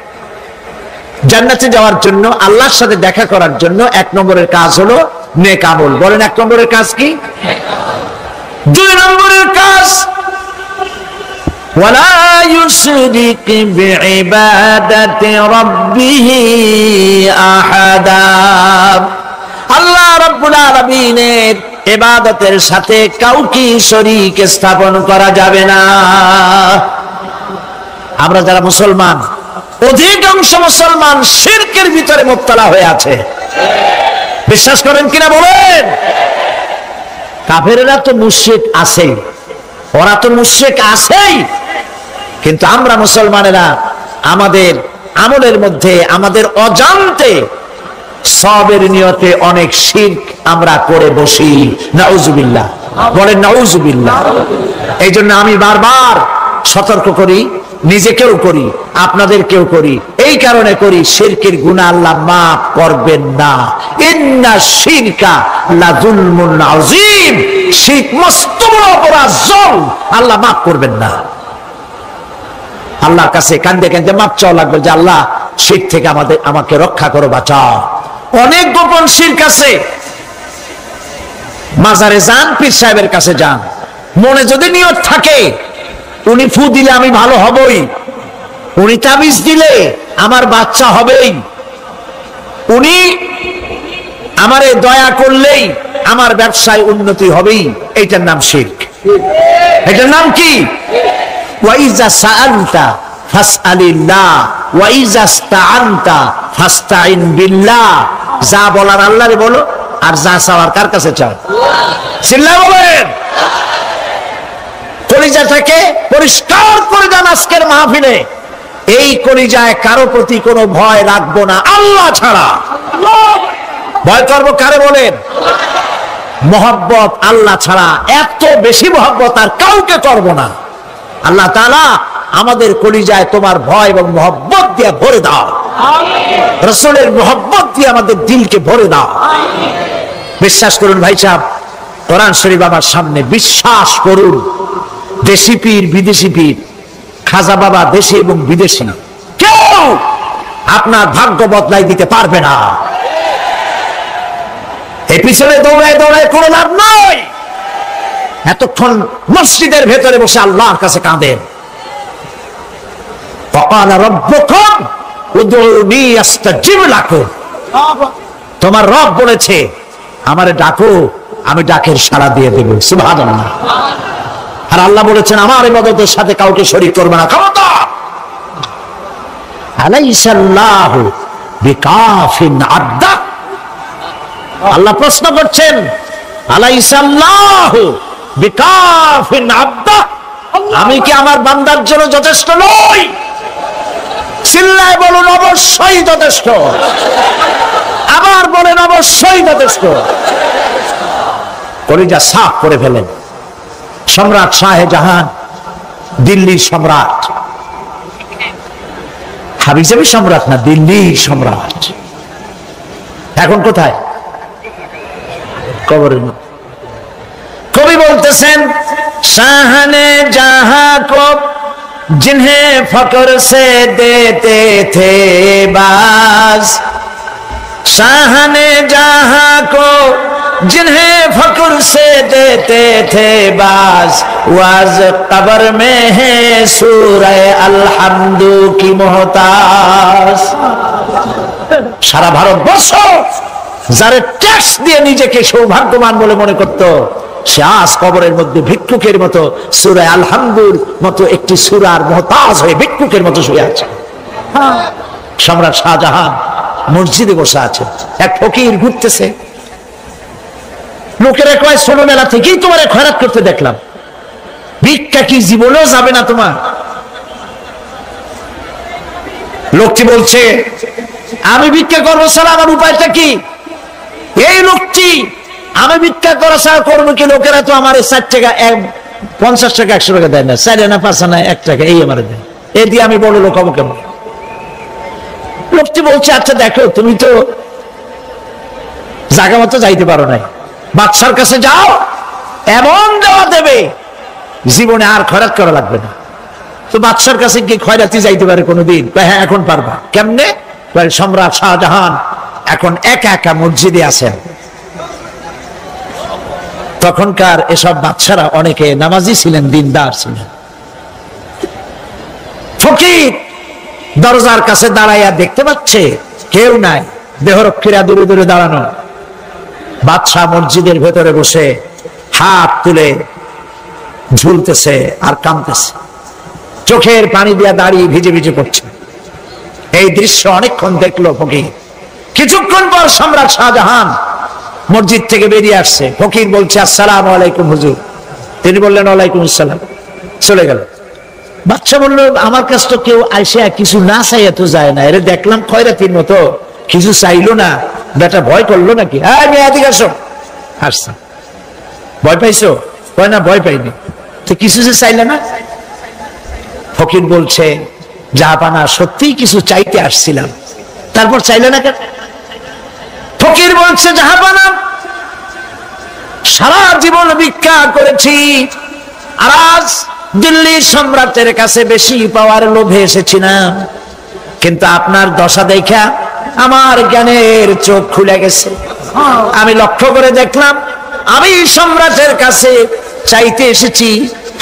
জান্নাতে যাওয়ার জন্য, আল্লাহর সাথে দেখা করার জন্য 1 নম্বরের কাজ হলো নেক আমল। বলেন 1 নম্বরের কাজ কি? 2 নম্বরের কাজ ওয়ালা ইউশরিক বিইবাদাতি রাব্বিহি আহাদা। আল্লাহ রাব্বুল আলামিনের ইবাদতের সাথে কাউকে শরীক স্থাপন করা যাবে না। আমরা যারা মুসলমান, অধিকাংশ মুসলমান শিরকের ভিতরে মুবতালা হয়ে আছে। বিশ্বাস করেন কিনা বলেন? কাফেররা তো মুশরিক আছেই, ওরা তো মুশরিক আছেই, কিন্তু আমরা মুসলমানেরা আমাদের আমলের মধ্যে, আমাদের অজান্তে সবের নিয়তে অনেক শিরক আমরা করে বসি। নাউজুবিল্লাহ। বলেন নাউজুবিল্লাহ। এই জন্য আমি বারবার সতর্ক করি, নিজেকেও করি, আপনাদেরকেও করি। এই কারণে করি, শিরকের গুনাহ আল্লাহ মাফ করবেন না। ইন্না শিরকা লাযুলমুন আযীম। শিরক মস্ত বড় অপরাধ, জুলম, আল্লাহ মাফ করবেন না। আল্লাহর কাছে কাঁদে কাঁদে মাপ চাওয়া লাগবে যে আল্লাহ শিরক থেকে আমাকে রক্ষা করো, বাঁচাও। অনেক গোপন শিরক আছে। মাজারে যান, পীর সাহেবের কাছে যান, মনে যদি নিয়ত থাকে উনি ফু দিলে আমি ভালো হবই, উনি তাবিজ দিলে আমার বাচ্চা হবেই, উনি আমারে দয়া করলেই আমার ব্যবসায় উন্নতি হবেই, এইটার নাম শিরক। এটার নাম কি? ওয়াইজা সাআলতা ফাসআলিল্লাহ ওয়াইজা ইসতাআনতা ফাসতাইন বিল্লাহ। যা বলার আল্লাহরে বলো, আর যা চাওয়ার কার কাছে চাও? চিল্লায় বলেন। কলিজাটাকে পরিষ্কার করে দেন আজকের মাহফিলে। এই কলিজায় কারো প্রতি কোনো ভয় রাখবো না আল্লাহ ছাড়া। ভয় করবো কারে বলেন? মহব্বত আল্লাহ ছাড়া, এত বেশি মহব্বত আর কাউকে করবো না। আল্লাহ তাআলা আমাদের কলিজায় তোমার ভয় এবং মহব্বত দিয়ে ভরে দাও। রাসূলের মহব্বত দিয়ে আমাদের দিলকে ভরে দাও। বিশ্বাস করুন ভাই সাহেব, কোরআন শরীফ আমার সামনে, বিশ্বাস করুন, দেশি পীর বিদেশি পীর, খাজা বাবা দেশি এবং বিদেশি, কেউ আপনার ভাগ্য বদলাই দিতে পারবে না। এই পিছনে দৌড়ায় দৌড়ায় কোনো লাভ নয়। এতক্ষণ মসজিদের ভেতরে বসে আল্লাহর কাছে কাঁদেন। ওয়াকালা রাব্বুকুম উদউনি আস্তাজিব লাকুম। তোমার রব বলেছে আমারে ডাকো, আমি ডাকের সাড়া দিয়ে দেব। সুবহানাল্লাহ। আর আল্লাহ বলেছেন আমার ইবাদতের সাথে কাউকে শরীক করবে না। খবরদার। আলাইসাল্লাহু বিকাফিন আবদা। আল্লাহ প্রশ্ন করছেন, আলাইসাল্লাহু বিকাফিন আবদা, আমি কি আমার বান্দার জন্য যথেষ্ট নই? চিল্লায় বলুন অবশ্যই যথেষ্ট। আবার বলেন অবশ্যই যথেষ্ট। কলিজা সাফ করে ফেলেন। সম্রাট শাহজাহান, দিল্লির সম্রাট, হাবিজাবি সম্রাট না, দিল্লির সম্রাট। এখন কোথায়? কবরের মধ্যে। কবি বলতেছেন, শাহনে জাহাं को जिन्हें फकर से देते थे बाज, शाहने जहां को जिन्हें फकर से देते थे बाज, वाज कब्र में है सूरह अलहम्दु की मोहताज। সারা ভারতবর্ষ যারা ট্যাক্স দিয়ে নিজেকে সৌভাগ্যবান বলে মনে করত, সে আজ কবরের মধ্যে ভিক্ষুকের মতো সূরা আলহামদুর মতো একটি সূরার মুহতাজ হয়ে ভিক্ষুকের মতো শুয়ে আছে। সম্রাট শাহজাহান মসজিদে বসে আছে, এক ফকির ঘুরতেছে। লোকেরা কয় ছোটবেলা থেকেই তোমার খয়রাত করতে দেখলাম, ভিক্ষা কি জীবনেও যাবে না তোমার? লোকটি বলছে আমি ভিক্ষা করবো স্যার, আমার উপায়টা কি? এই লোকটি আমি ভিক্ষা করা ছাড়া করবো কি? লোকেরা তো আমার 60 টাকা 50 টাকা 100 টাকা দেয় না, 4 আনা 5 আনা 1 টাকা এই আমার দেয়, এই দিয়ে আমি বড় লোক হবো কেমন? লোকটি বলছে আচ্ছা দেখো, তুমি তো জায়গা মতো যাইতে পারো নাই, বাদশার কাছে যাও, এমন দেওয়া দেবে জীবনে আর খয়রাত করা লাগবে না। তো বাদশার কাছে কি খয়রাতি যাইতে পারে কোনোদিন? হ্যাঁ এখন পারবা। কেমনে? সম্রাট শাহজাহান এখন একা একা মসজিদে আছেন। তখনকার এসব বাদশারা অনেকে নামাজি ছিলেন, দিনদার ছিলেন। ফকির দরজার কাছে দাঁড়াইয়া দেখতে পাচ্ছে কেউ নাই, দেহরক্ষীরা দূরে দূরে দাঁড়ানো। বাদশাহ মসজিদের ভেতরে বসে হাত তুলে ঝুলতেছে আর কাঁদতেছে, চোখের পানি দিয়া দাঁড়িয়ে ভিজে ভিজে পড়ছে। এই দৃশ্য অনেকক্ষণ দেখলো ফকির। কিছুক্ষণ পর সম্রাট শাহজাহান মসজিদ থেকে বেরিয়ে আসছে। ফকির বলছে আসসালামু আলাইকুম হুজুর। তিনি বললেন ওয়ালাইকুম আসসালাম, চলে গেল। বাদশা বলল আমার কাছে তো কেউ আইসে কিছু না চাইয়া তো যায় না, এর দেখলাম খয়রাতির মতো কিছু চাইলো না, বেটা ভয় করলো নাকি? হ্যাঁ মেয়ে এদিকে আসো। আসছে। ভয় পাইছো? কয় না ভয় পাইনি। তো কিছু যে চাইলে না? ফকির বলছে জাহাপানা সত্যিই কিছু চাইতে আসছিলাম, তারপর চাইলে না কেন? ফকির বলছে জাহাপানা সারা জীবন ভিক্ষা করেছি, আর আজ দিল্লির সম্রাটের কাছে বেশি পাওয়ার লোভে এসেছি না, কিন্তু আপনার দশা দেখা আমার জ্ঞানের চোখ খুলে গেছে। আমি লক্ষ্য করে দেখলাম আমি সম্রাটের কাছে চাইতে এসেছি,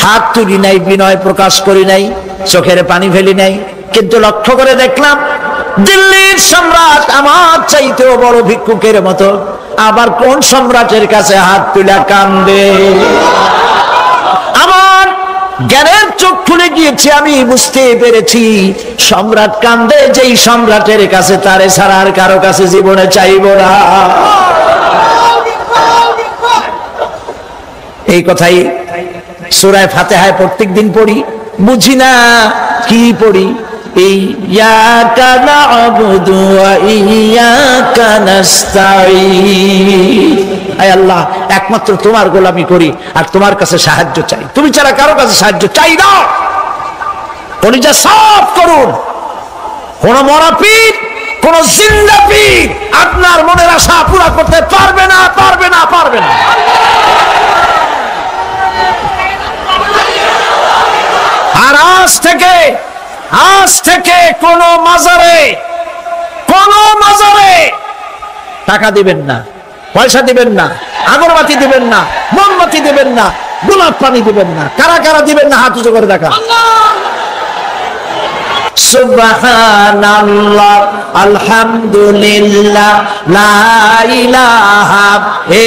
হাত তুলি নাই, বিনয় প্রকাশ করি নাই, চোখের পানি ফেলি নাই, কিন্তু লক্ষ্য করে দেখলাম দিল্লির সম্রাট আমার চাইতেও বড় ভিক্ষুকের মতো। আবার কোন সম্রাটের কাছে হাত তুলে কান্দে? আমার জ্ঞানের চোখ খুলে গিয়েছে, আমি বুঝতে পেরেছি সম্রাট কান্দে যেই সম্রাটের কাছে, তারে ছাড়া আর কারো কাছে জীবনে চাইব না। এই কথাই সূরা ফাতিহায় প্রত্যেকদিন পড়ি, বুঝি না কি পড়ি। ইয়াকা না'বুদু ওয়া ইয়াকা নাস্তাঈন। আয় আল্লাহ, একমাত্র তোমার গোলামি করি আর তোমার কাছে সাহায্য চাই, তুমি ছাড়া কারো কাছে সাহায্য চাই না। কলিজা সাফ করুন। কোন মরা পীর, কোন জিন্দা পীর আপনার মনের আশা পুরা করতে পারবে না, পারবে না, পারবে না। আর আজ থেকে কোন মাজারে টাকা দিবেন না, পয়সা দিবেন না, আগরবাতি দিবেন না, মোমবাতি দিবেন না, গোলাপ পানি দিবেন না। কারা কারা দিবেন না হাত উঁচু করে দেখা। সুবহানাল্লাহ, আলহামদুলিল্লাহ, লা ইলাহা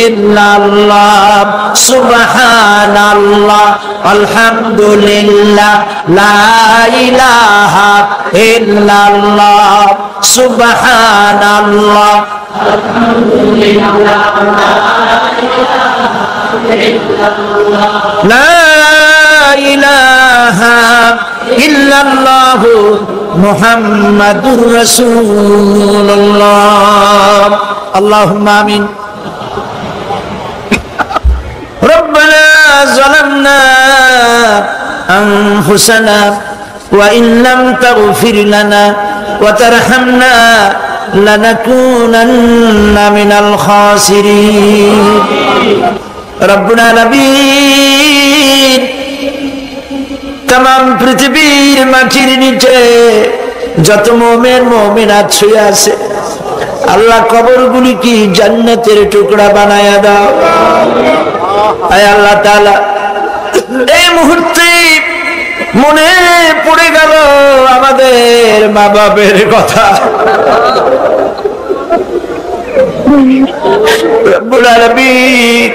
ইল্লাল্লাহ। সুবহানাল্লাহ, আলহামদুলিল্লাহ, লা ইলাহা ইল্লাল্লাহ। সুবহানাল্লাহ, আলহামদুলিল্লাহ, লা ইলাহা ইল্লাল্লাহ, মুহাম্মাদুর রাসূলুল্লাহ। আল্লাহুম্মা আমিন। রব্বানা যালামনা আনফুসানা ওয়া ইন লাম তাগফির লানা ওয়া তারহামনা লানাকুনান্না মিনাল খাসিরিন। রব্বুল আলামিন, तमाम পৃথিবীর মাটির নিচে যত মুমিন মুমিনাত শুয়ে আছে, আল্লাহ কবরগুলি কি জান্নাতের টুকরা বানায়া দাও। আয় আল্লাহ তাআলা, এই মুহূর্তে মনে পড়ে গেল আমাদের মা বাবার কথা। রব্বুল আলামিন,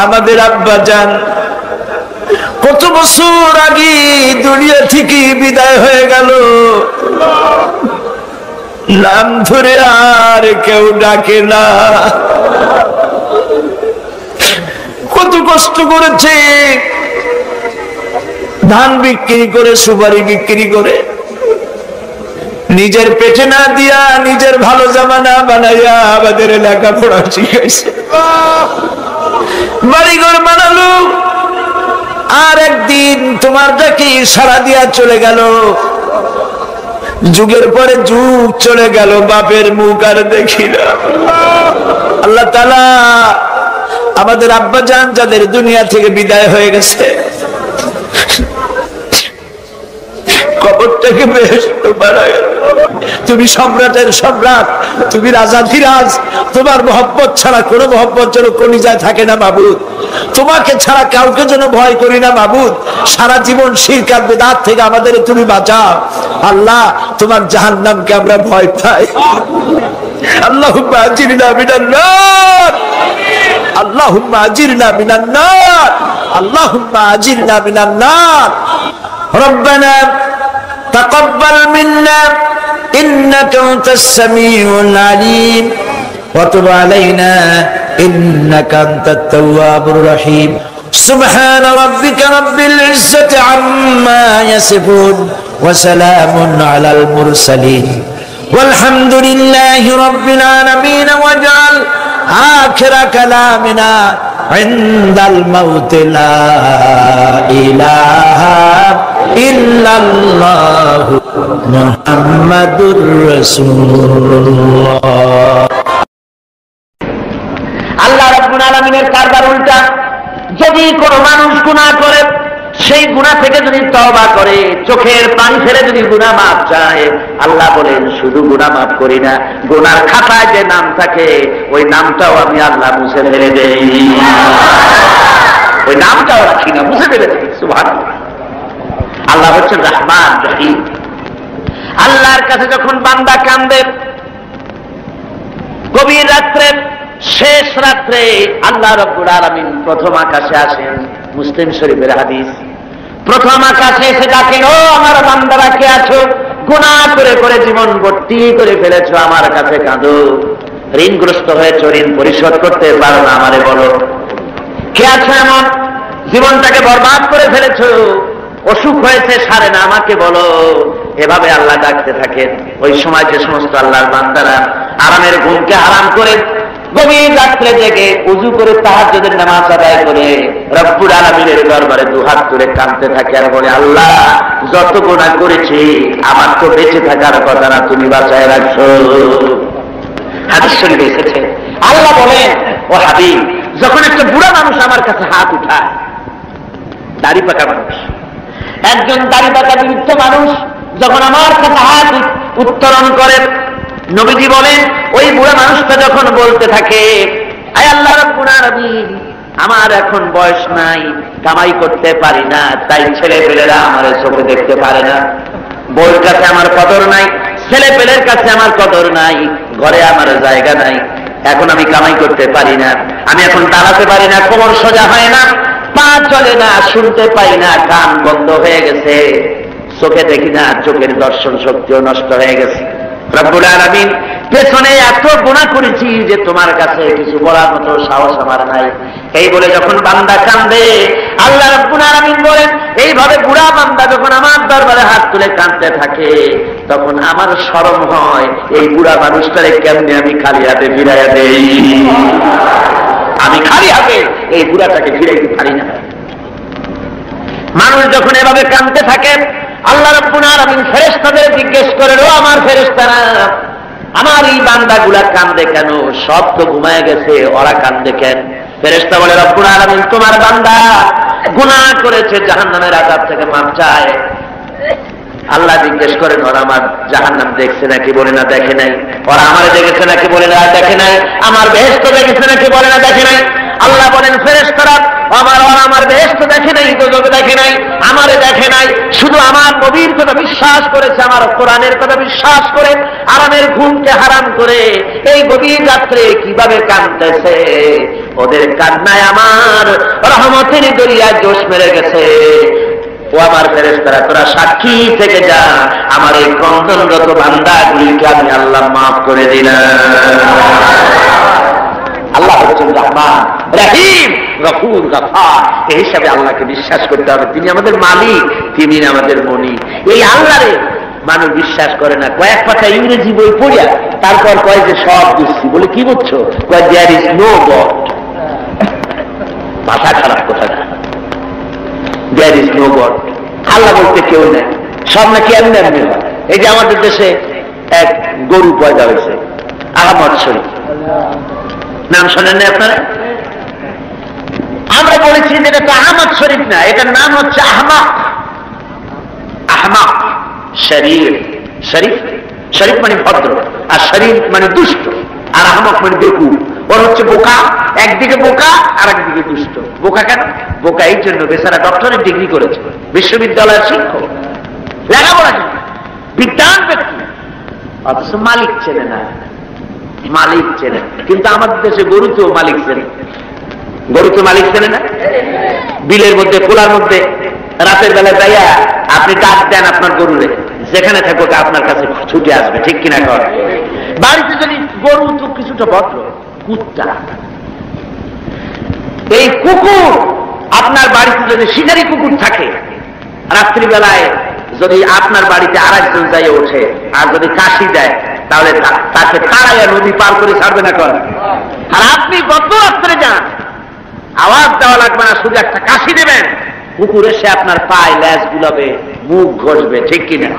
আমাদের আব্বা জান কত বছর আগে দুনিয়া থেকে বিদায় হয়ে গেল, নাম ধরে আর কেউ ডাকে না। কত কষ্ট করেছে, ধান বিক্রি করে, সুপারি বিক্রি করে নিজের পেটে না দিয়া নিজের ভালো জামা না বানাইয়া আমাদের লেখাপড়া শিখাইছে, বাড়িঘর বানালো, আর একদিন তোমার ডাকে সাড়া দিয়া চলে গেল। যুগের পরে যুগ চলে গেল, বাপের মুখ আর দেখি না। আল্লাহ তাআলা আমাদের আব্বা জান যাদের দুনিয়া থেকে বিদায় হয়ে গেছে, কবরটাকে বেহেশত বানায়। তুমি সম্রাটের সম্রাট, তুমি রাজাধিরাজ, তোমার মহব্বত ছাড়া কোনো মহব্বত যেন কলিজায় থাকে না মাবুদ। তোমাকে ছাড়া কাউকে যেন ভয় করি না মাবুদ। সারা জীবন শিরক আর বিদআত থেকে আমাদের তুমি বাঁচাও আল্লাহ। তোমার জাহান্নামকে আমরা ভয় পাই। আল্লাহুম্মা আজিরনা মিনান নার, আল্লাহুম্মা আজিরনা মিনান নার, আল্লাহুম্মা আজিরনা মিনান নার। রব্বানা তাকাব্বাল মিন্না ইন্নাকা আনতাস সামিউল আলিম ওয়া তুব আলাইনা ইন্নাকা আনতাত তাওয়াবুর রহিম। সুবহান রাব্বিকা রাব্বিল ইজ্জাতি আম্মা ইয়াসিফুন ওয়া সালামুন আলাল মুরসালিন والحمد لله رب العالمين واجعل آخر كلامنا عند الموت لا إله إلا الله محمد رسول الله। আল্লাহ রাব্বুল আলামিনের কারবার উল্টা। যদি কোনো মানুষ গুনাহ করে, সেই গুনাহ থেকে যদি তওবা করে, চোখের পানি ফেলে যদি গুনাহ মাফ চায়, আল্লাহ বলেন শুধু গুনাহ মাফ করি না, গুনার খাতায় যে নাম থাকে ওই নামটাও আমি আল্লাহ মুছে ফেলে দেই। ওই নামটাও রাখি না, মুছে ফেলে দেই। সুবহানাল্লাহ। আল্লাহ হচ্ছেন রহমান রহিম। আল্লাহর কাছে যখন বান্দা কান্দে, গভীর রাত্রে, শেষ রাত্রে আল্লাহ রাব্বুল আলামিন প্রথম আকাশে আসেন। মুসলিম শরীফের হাদিস, প্রথম আকাশে এসে ডাকেন, ও আমার বান্দারা কে আছো? গুনাহ করে করে জীবন ভর্তি করে ফেলেছো, আমার কাছে কাঁদো। ঋণগ্রস্ত হয়েছো, ঋণ পরিশোধ করতে পারো না, আমারে বলো কে আছো এমন? জীবনটাকে বরবাদ করে ফেলেছো, অসুখ হয়েছে সারে না, আমাকে বলো। এভাবে আল্লাহ ডাকতে থাকেন। ওই সময় যে সমস্ত আল্লাহর বান্দারা আরামের ঘুমকে হারাম করে গভীর রাত্রে জেগে উযু করে তাহাজ্জুদের নামাজ আদায় করে রব্বুল আলামিনের দরবারে দুহাত তুলে কাঁদতে থাকে আর বলে, আল্লাহ যত গুনাহ করেছি আমার তো বেঁচে থাকার কথা না, তুমি বাঁচায় রাখছো। হাদিস শরীফে এসেছে, আল্লাহ বলেন, ও হাবিব, যখন একটা বুড়া মানুষ আমার কাছে হাত উঠায়, দাড়ি পাকা মানুষ, একজন দাড়ি পাকা বৃদ্ধ মানুষ যখন আমার কাছে হাত উত্তোলন করে, নবীজি বলেন ওই বুড়া মানুষটা যখন বলতে থাকে, আয় আল্লাহ রাব্বুল আলামিন, আমার এখন বয়স নাই, কামাই করতে পারি না, তাই ছেলে পেলেরা আমার চোখে দেখতে পারে না, বউর কাছে আমার কদর নাই, ছেলে পেলের কাছে আমার কদর নাই, ঘরে আমার জায়গা নাই, এখন আমি কামাই করতে পারি না, আমি এখন দাঁড়াতে পারি না, কোমর সোজা হয় না, পা চলে না, শুনতে পাই না, কান বন্ধ হয়ে গেছে, চোখে দেখি না, চোখের দর্শন শক্তিও নষ্ট হয়ে গেছে। রব্বুল আলামিন, পেছনে এত গুনাহ করেছি যে তোমার কাছে কিছু বলার মতো সাহস আমার নাই। এই বলে যখন বান্দা কাঁদে, আল্লাহ রাব্বুল আলামিন বলেন, এইভাবে বুড়া বান্দা যখন আমার দরবারে হাত তুলে কাঁদতে থাকে, তখন আমার শরম হয়, এই বুড়া মানুষটারে কেমনে আমি খালি হাতে ফিরাইয়া দেই। আমি খালি হাতে এই বুড়াটাকে ফিরাইতে পারি না। মানুষ যখন এভাবে কাঁদতে থাকে, আল্লাহ রাব্বুল আলামিন ফেরেশতাদের জিজ্ঞেস করেন, ও আমার ফেরেশতারা, আমার এই বান্দাগুলা কান্দে কেন? সব তো ঘুমায় গেছে, ওরা কান্দে কেন? ফেরেশতা বলে, রব্বুল আলামিন, তোমার বান্দা গুনাহ করেছে, জাহান্নামের আযাব থেকে মাপ চায়। আল্লাহ জিজ্ঞেস করেন, ওরা আমার জাহান্নাম দেখছে নাকি? বলে না, দেখে নাই। ওরা আমারে দেখেছে নাকি? বলে না, দেখে নাই। আমার বেহেশত দেখেছে নাকি? বলে না, দেখে নাই। আল্লাহ বলেন, ফেরেশতারা আমার বেহেশত দেখে নাই, দোজখ দেখে নাই, আমারে দেখে নাই, শুধু আমার নবীর কথা বিশ্বাস করেছে, আমার কোরআনের কথা বিশ্বাস করে আরামের ঘুমকে হারাম করে এই গভীর রাত্রে কিভাবে কাঁদতেছে, ওদের কান্নায় আমার রহমতের দরিয়ায় জোশ মেরে গেছে। ও আমার ফেরেশতারা, তোরা সাক্ষী থেকে যা, আমার এই ক্রন্দনরত বান্দাগুলিকে আমি আল্লাহ মাফ করে দিলাম। আল্লাহ হচ্ছেন রহমান রহিম গফুর গফার। এই হিসাবে আল্লাহকে বিশ্বাস করতে হবে, তিনি আমাদের মালিক, তিনি আমাদের মনি। এই আল্লাহরে মানুষ বিশ্বাস করে না। কয়েক পাতা ইংরেজি বই পড়িয়া তারপর কয় যে সব বুঝছি। বলে কি বুঝছো? কয় দেয়ার ইজ নো গড। মাথা খারাপ কথাটা। দেয়ার ইজ নো গড, আল্লাহ বলতে কেউ নেই, সব নাকি এমনি এমনি হয়। এই যে আমাদের দেশে এক গরু পয়দা হয়েছে, আহমদ শরীফ, নাম শোনেন না আপনারা? আমরা বলেছি যে এটা তো আহমদ শরীফ না, এটার নাম হচ্ছে আহমাক। আহমাক শরীফ, শরীফ শরীফ মানে ভদ্র, আর শরীফ মানে দুষ্ট, আর আহমক মানে বেকুব। ওর হচ্ছে বোকা, একদিকে বোকা আর একদিকে দুষ্ট। বোকা কেন? বোকা এই জন্য বেচারা ডক্টরের ডিগ্রি করেছে, বিশ্ববিদ্যালয়ের শিক্ষক, লেখাপড়া জন্য বিদ্যান ব্যক্তি, অথচ মালিক চেনে না। মালিক চেনে, কিন্তু আমাদের দেশে গরু তো মালিক চেনে। গরু তো মালিক চেনে না। বিলের মধ্যে, খোলার মধ্যে রাতের বেলা যাইয়া আপনি ডাক দেন আপনার গরুরে, যেখানে থাকুক আপনার কাছে ছুটে আসবে, ঠিক কিনা কর? বাড়িতে যদি গরু তো কিছুটা ভদ্র, কুত্তা, এই কুকুর আপনার বাড়িতে যদি শিকারী কুকুর থাকে, রাত্রিবেলায় যদি আপনার বাড়িতে আরেকজন যাই ওঠে আর যদি কাশি দেয়, তাহলে তাকে তাড়াইয়া নদী পার করে ছাড়বে না কর? আর আপনি গত রাত্রে যান, আওয়াজ দেওয়া লাগবে না, শুধু একটা কাশি দেবেন, কুকুর এসে আপনার পায়ে ল্যাজ গুলাবে, মুখ ঘষবে, ঠিক কিনা?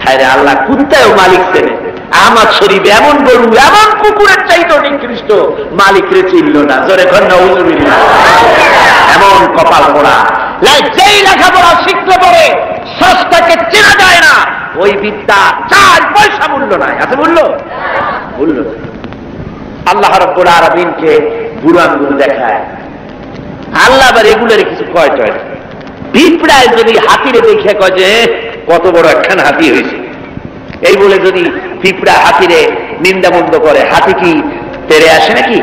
হ্যাঁ রে আল্লাহ, কুত্তাও মালিক চেনে। আহমদ শরীফ এমন গরু, এমন কুকুরের চাইতে নিকৃষ্ট, মালিক রে চিনল না। জোরে কন্যা উজুবিল্লাহ। এমন কপাল পোড়া। যেই লেখাপড়া শিখতে পারে সস্তাকে চেনা যায় না, ওই বিদ্যা 4 পয়সা মূল্য নাই। আছে মূল্য? মূল্য। আল্লাহ রাব্বুল আলামিনকে বুড়ানগুলো দেখায়, আল্লাহ আবার এগুলোর কিছু কয় টয়। পিঁপড়ায় যদি হাতিরে দেখে কয় যে কত বড় একখান হাতি হয়েছে, এই বলে যদি পিঁপড়া হাতিরে নিন্দামন্দ করে, হাতি কি তেরে আসে নাকি?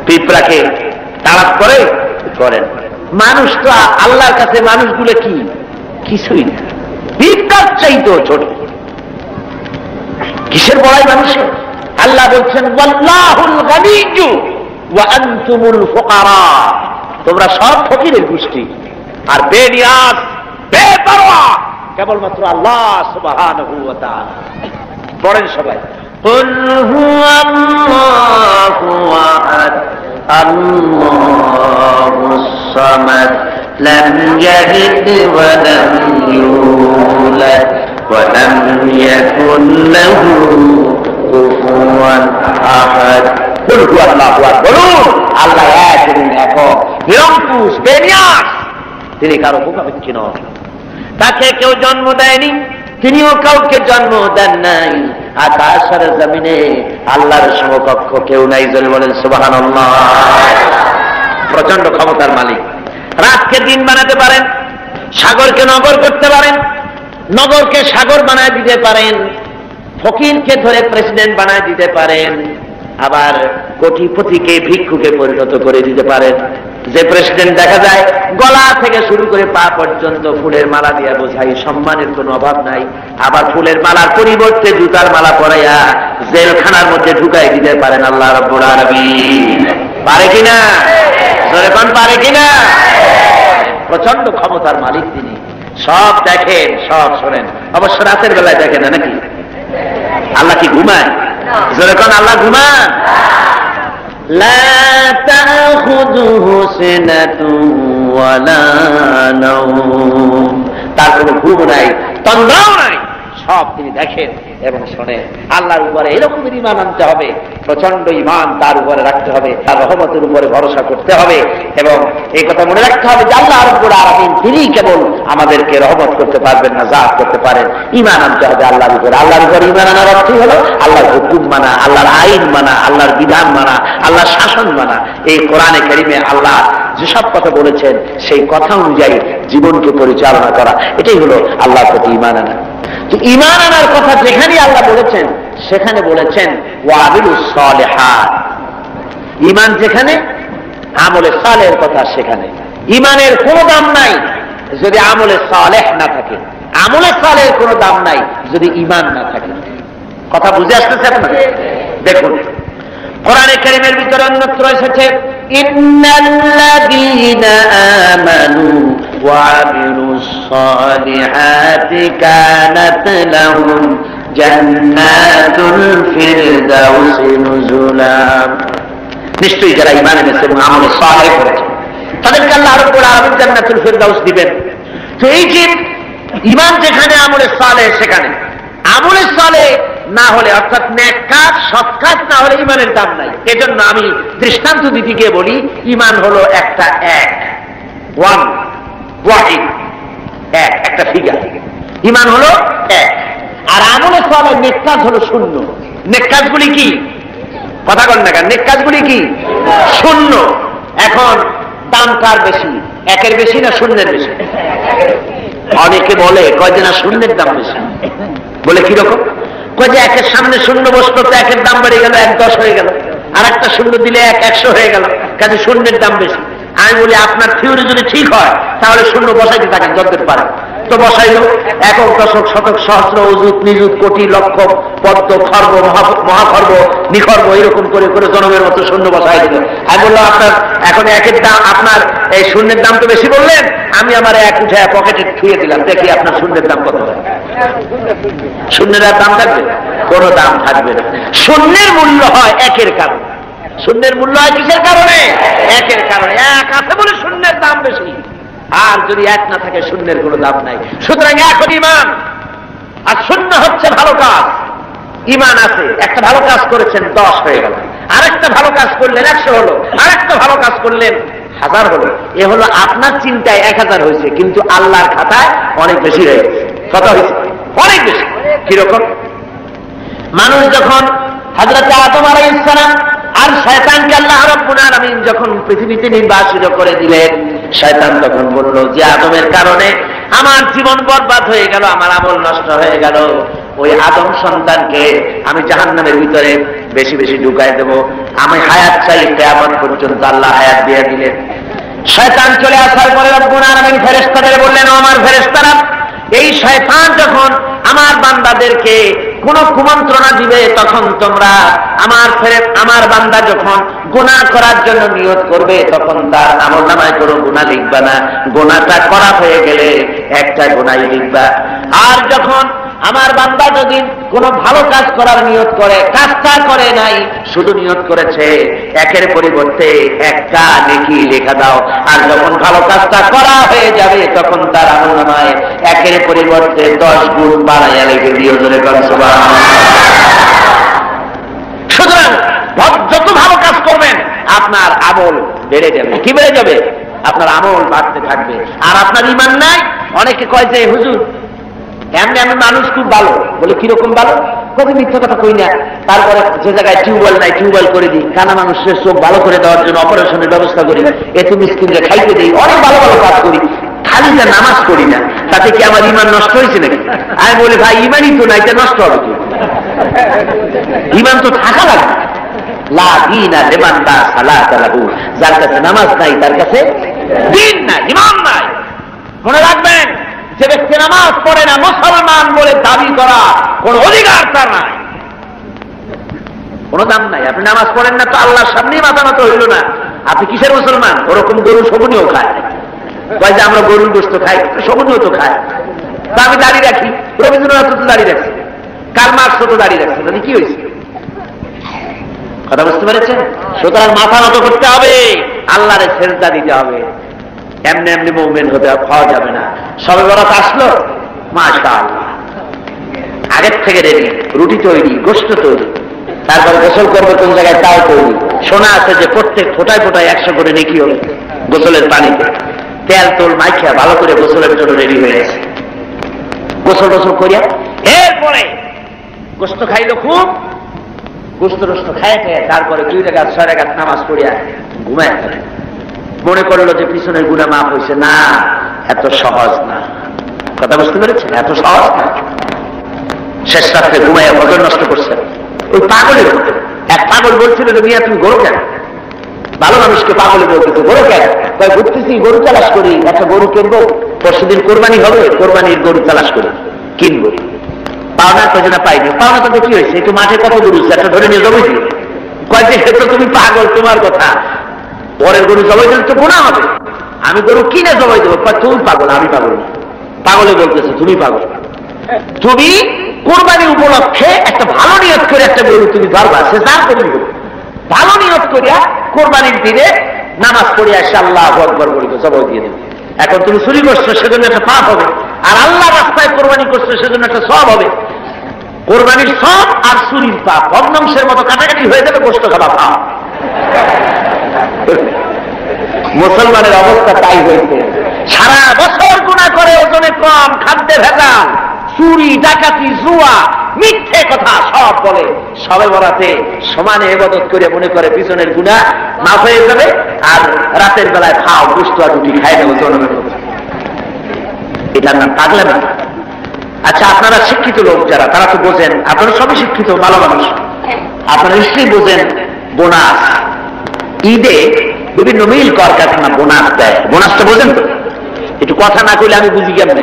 পিঁপড়াকে তাড়াত করে? করেন। মানুষ তো আল্লাহর কাছে মানুষগুলো কি? কিছুই না, পিঁপড়ার চাইতেও ছোট। কিসের বড়াই মানুষের? আল্লাহ বলছেন ওয়াল্লাহুল গানিয়্যু ওয়া আনতুমুল ফুকারা, তোমরা সব ফকিরের গোষ্ঠী আর বেনিয়াজ, বেপরোয়া কেবলমাত্র আল্লাহ সুবহানাহু ওয়া তাআলা। পড়েন সবাই, কুল হুয়াল্লাহু আহাদ আল্লাহুস সামাদ লাম ইয়ালিদ ওয়া লাম ইউলাদ ওয়া লাম ইয়াকুল লাহু কুফুয়ান আহাদ। কুল হুয়াল্লাহু আহাদ, বলুন আল্লাহ এক এবং একক, নিরঙ্কুশ, বেনিয়াজ, তিনি কারো মুখাপেক্ষী নন। তাকে কেউ জন্ম দেয়নি, তিনিও কাউকে জন্ম দেন নাই। আকাশ আর জমিনে আল্লাহর সমকক্ষ কেউ নাই। জল বলেন সুবহানাল্লাহ। প্রচন্ড ক্ষমতার মালিক। রাতকে দিন বানাতে পারেন, সাগরকে নগর করতে পারেন, নগরকে সাগর বানায় দিতে পারেন, ফকিরকে ধরে প্রেসিডেন্ট বানায় দিতে পারেন, আবার কোটিপতিকে ভিক্ষুকে পরিণত করে দিতে পারেন। যে প্রেসিডেন্ট দেখা যায় গলা থেকে শুরু করে পা পর্যন্ত ফুলের মালা দিয়া বোঝাই, সম্মানের কোনো অভাব নাই। আবার ফুলের মালার পরিবর্তে জুতার মালা পরাইয়া জেলখানার মধ্যে ঢুকাই দিতে পারেন আল্লাহ রাব্বুল আলামিন। পারে কিনা? জোরে কোন পারে কিনা? প্রচন্ড ক্ষমতার মালিক তিনি। সব দেখেন, সব শোনেন। অবশ্য রাতের বেলায় দেখেন না নাকি? আল্লাহ কি ঘুমায়? জোরে কোন আল্লাহ ঘুমান? লা তাখুযুহু সিনাতুন ওয়ালা নাওম, তার কোনো ঘুম নাই, তন্দ্রাও নাই, সব তিনি দেখেন এবং শোনেন। আল্লাহর উপরে এরকমের ঈমান আনতে হবে, প্রচন্ড ঈমান তার উপরে রাখতে হবে, তার রহমতের উপরে ভরসা করতে হবে এবং এই কথা মনে রাখতে হবে যে আল্লাহ রাব্বুল আলামিন তিনি কেবল আমাদেরকে রহমত করতে পারবেন না, জাত করতে পারেন। ঈমান আনতে হবে আল্লাহর উপরে। আল্লাহর উপরে ঈমান আনার অর্থই হলো আল্লাহর হুকুম মানা, আল্লাহর আইন মানা, আল্লাহর বিধান মানা, আল্লাহর শাসন মানা। এই কোরআনে কারিমে আল্লাহ যেসব কথা বলেছেন সেই কথা অনুযায়ী জীবনকে পরিচালনা করা, এটাই হলো আল্লাহর প্রতি ঈমান আনা। ঈমান আনার কথা যেখানে আল্লাহ বলেছেন সেখানে বলেছেন ওয়াবিলুস সালিহাত। ঈমান যেখানে, আমলে সালেহের কথা সেখানে। ঈমানের কোনো দাম নাই যদি আমলে সালেহ না থাকে, আমলে সালেহের কোনো দাম নাই যদি ঈমান না থাকে। কথা বুঝে আসতেছে আপনার? দেখুন কোরআনে কারীমের ভিতরে অন্যত্র এসেছে ইন্নাল্লাযীনা আমানু وعملوا الصالحات كانت لهم جنات الفردوس نزلا নিশ্চয়ই যারা ঈমান এনেছে এবং আমল সালেহ করেছে তাদেরকে আল্লাহ রাব্বুল আলামিন জান্নাতুল ফিরদাউস দিবেন। তো এই যে ঈমান যেখানে আমলে সালেহ সেখানে আমলে সালেহ না হলে অর্থাৎ নেক কাজ সৎ কাজ না হলে ঈমানের দাম নাই। এজন্য আমি দৃষ্টান্ত দিতে গিয়ে বলি ঈমান হলো একটা এক ওয়াহিদ একটা ফিগার। ঈমান হলো এক আর আমলে সালেহ নেক কাজ হলো শূন্য। নেক কাজগুলি কি কথা বলেন না কেন? নেক কাজগুলি কি শূন্য। এখন দাম কার বেশি, একের বেশি না শূন্যের বেশি? অনেকে বলে কয় যে না শূন্যের দাম বেশি। বলে কিরকম? কয় যে একের সামনে শূন্য বসতো তো একের দাম বেড়ে গেল 1-10 হয়ে গেল, আর একটা শূন্য দিলে 100 হয়ে গেল, কাজে শূন্যের দাম বেশি। আমি বলি আপনার থিওরি যদি ঠিক হয় তাহলে শূন্য বসাইতে থাকেন যতদূর পারেন। তো বসাইল একক দশক শতক সহস্র অযুত নিযুত কোটি লক্ষ পদ্ম খর্ব মহাখর্ব নিখর্ব এরকম করে করে জনমের মতো শূন্য বসাই দিল। আমি বললাম আপনার এখন একের দাম, আপনার এই শূন্যের দাম তো বেশি বললেন, আমি আমার এক উঠে পকেটে ছুঁয়ে দিলাম, দেখি আপনার শূন্যের দাম কত। শূন্যের আর দাম থাকবে? কোনো দাম থাকবে না। শূন্যের মূল্য হয় একের কারণে। শূন্যের মূল্য হয় কিসের কারণে? একের কারণে। এক আছে বলে শূন্যের দাম বেশি, আর যদি এক না থাকে শূন্যের কোনো দাম নাই। সুতরাং এখন ঈমান আর শূন্য হচ্ছে ভালো কাজ। ঈমান আছে, একটা ভালো কাজ করেছেন 10 হয়ে গেল, আরেকটা ভালো কাজ করলেন 100 হলো, আরেকটা ভালো কাজ করলেন 1000 হলো। এ হলো আপনার চিন্তায় 1000 হয়েছে, কিন্তু আল্লাহর খাতায় অনেক বেশি হয়ে গেছে। কত হয়েছে? অনেক বেশি। কিরকম? মানুষ যখন হযরত আদম আলাইহিস সালাম আর শয়তানকে আল্লাহ রাব্বুল আলামিন যখন পৃথিবীতে নির্বাসিত করে দিলেন, শয়তান তখন বলল যে আদমের কারণে আমার জীবন বরবাদ হয়ে গেল, আমার আমল নষ্ট হয়ে গেল, ওই আদম সন্তানকে আমি জাহান্নামের ভিতরে বেশি বেশি ঢুকাই দেব, আমি হায়াত চাই কিয়ামত পর্যন্ত। আল্লাহ হায়াত দিয়ে দিলেন। শয়তান চলে আসার পরে রব্বুল আলামিন ফেরেশতাদের বললেন, ও আমার ফেরেশতারা, এই শয়তান যখন আমার বান্দাদেরকে কোন কুমন্ত্রণা দিবে তখন তোমরা আমার বান্দা যখন গুনাহ করার জন্য নিয়ত করবে তখন তার আমলনামায় কোনো গুনাহ লিখবা না, গুনাহটা করা হয়ে গেলে একটা গুনাহ লিখবা। আর যখন আমার বান্দা যদি কোনো ভালো কাজ করার নিয়ত করে, কাজটা করে নাই, শুধু নিয়ত করেছে, একের পরিবর্তে একটা নেকি লেখা দাও। আর যখন ভালো কাজটা করা হয়ে যাবে তখন তার আমলনামায় একের পরিবর্তে 10 গুণ বাড়াইয়া লিখে দিও। জোরে বলেন সুবহানাল্লাহ। সুতরাং যত ভালো কাজ করবেন আপনার আমল বেড়ে যাবে। কি বেড়ে যাবে? আপনার আমল বাড়তে থাকবে। আর আপনার ঈমান নাই। অনেকে কয় যে হুজুর এমনি আমি মানুষ খুব ভালো। বলে কিরকম ভালো? কত মিথ্যা কথা কই না। তারপরে যে জায়গায় টিউবওয়েল নাই টিউবওয়েল করে দিই, কানা মানুষের চোখ ভালো করে দেওয়ার জন্য অপারেশনের ব্যবস্থা করি, এতে মিসকিনকে খাইতে দিই, অনেক ভালো ভালো কাজ করি, খালি যা নামাজ পড়ি না। তাতে কি আমার ঈমান নষ্ট হয়েছে নাকি? আমি বলি ভাই ঈমানই তো নাই, এটা নষ্ট হবে কি? ঈমান তো থাকা লাগবে। লা দীনা লিমান লা সালাতা লাহু, যার কাছে নামাজ নাই তার কাছে দ্বীন নাই, ঈমান নাই। মনে রাখবেন, যে ব্যক্তি নামাজ পড়ে না মুসলমান বলে দাবি করা কোন অধিকার তার নাই, কোন দাম নাই। আপনি নামাজ পড়েন না তো আল্লাহর সামনেই মাথা নত হইল না, আপনি কিসের মুসলমান? ওরকম গরু শগুনিও খায়। কয় যে আমরা গরুর গোশত খাই, শগুনিও তো খায়। তা আমি দাঁড়িয়ে রাখি, রবীন্দ্রনাথ তো দাঁড়িয়ে রাখছে, কার্ল মার্কস তো দাঁড়িয়ে রাখছে, তাহলে কি হয়েছে? কথা বুঝতে পেরেছেন? সুতরাং মাথা নত করতে হবে, আল্লাহরে সেজদা দিতে হবে। এমনি এমনি মুমিন হতে খাওয়া যাবে না। সবে বরাত আসলো, মাশাআল্লাহ, আগের থেকে রেডি, রুটি তৈরি, গোশত তৈরি, তারপর গোসল করবে কোন জায়গায় তাও তৈরি। শোনা আছে যে প্রত্যেক ফোটায় ফোটায় 100 করে নেকি হবে গোসলের পানিতে। তেল তোল মাইখিয়া ভালো করে গোসলের জন্য রেডি হয়ে গেছে। গোসল টোসল করিয়া এরপরে গোস্ত খাইলো খুব, গোস্ত টোস্ত খায় খেয়ে তারপরে 2 রাকাত 6 রাকাত নামাজ পড়িয়া ঘুমায় ফেলে। মনে করলো যে পিছনের গুনাহ মাফ হয়েছে। না, এত সহজ না। কথা বুঝতে পেরেছেন? এত সহজ না। শেষ রাত্রে ঘুমাইয়া ফজর নষ্ট করছে। ওই পাগলের এক পাগল বলছিল যে মিয়া তুমি গরু কেন? ভালো মানুষকে পাগলে বলতেছে গরু কেন? তাই ঘুরতেছি, গরু তালাশ করি, একটা গরু কিনবো, পরশুদিন কোরবানি হবে, কোরবানির গরু তালাশ করি, কিনবো। পাওনা না পাইনি। পাওনা তো কি হয়েছে? একটু মাঠে কত গরু একটা ধরে নিয়ে জমে দিল। কয়েকদিন তো তুমি পাগল, তোমার কথা, পরের গরু জবাই দিলে তো গুনাহ হবে। আমি গরু কিনে জবাই দেবো। তুমি পাগল, আমি পাগল না। পাগলে বলতেছে তুমি পাগল। তুমি কোরবানি উপলক্ষে একটা ভালো নিয়ত করে একটা গরু তুমি ধরবা, সে যা করবি ভালো নিয়ত করিয়া কোরবানির দিনে নামাজ পড়িয়া এসে আল্লাহু আকবার বলি জবাই দিয়ে দেবে। এখন তুমি চুরি করছো সেজন্য একটা পাপ হবে, আর আল্লাহ রাস্তায় কোরবানি করছো সেজন্য একটা সওয়াব হবে। কোরবানির সওয়াব আর চুরির পাপ ভগ্নাংশের মতো কাটাকাটি হয়ে যাবে, গোশত খাওয়া পাপ। মুসলমানের অবস্থা তাই হয়েছে, সারা বছর গুনাহ করে, ওজনে কম, খাদ্যে ভেজাল, চুরি ডাকাতি জুয়া মিথ্যে কথা সব বলে, সবে বরাতে সমানে ইবাদত করে মনে করে পিছনের গুনাহ মাফ হয়ে যাবে, আর রাতের বেলায় খাও গোশত আর রুটি খাই দেবো জনমের মতো। এটার নাম পাগলামি। আচ্ছা, আপনারা শিক্ষিত লোক যারা, তারা তো বোঝেন, আপনারা সবই শিক্ষিত ভালো মানুষ, আপনারা নিশ্চয়ই বোঝেন বোনাস। ঈদে বিভিন্ন মিল কলকারখানা বোনাস দেয়, বোনাসটা বোঝেন তো? একটু কথা না কইলে আমি বুঝি কেমন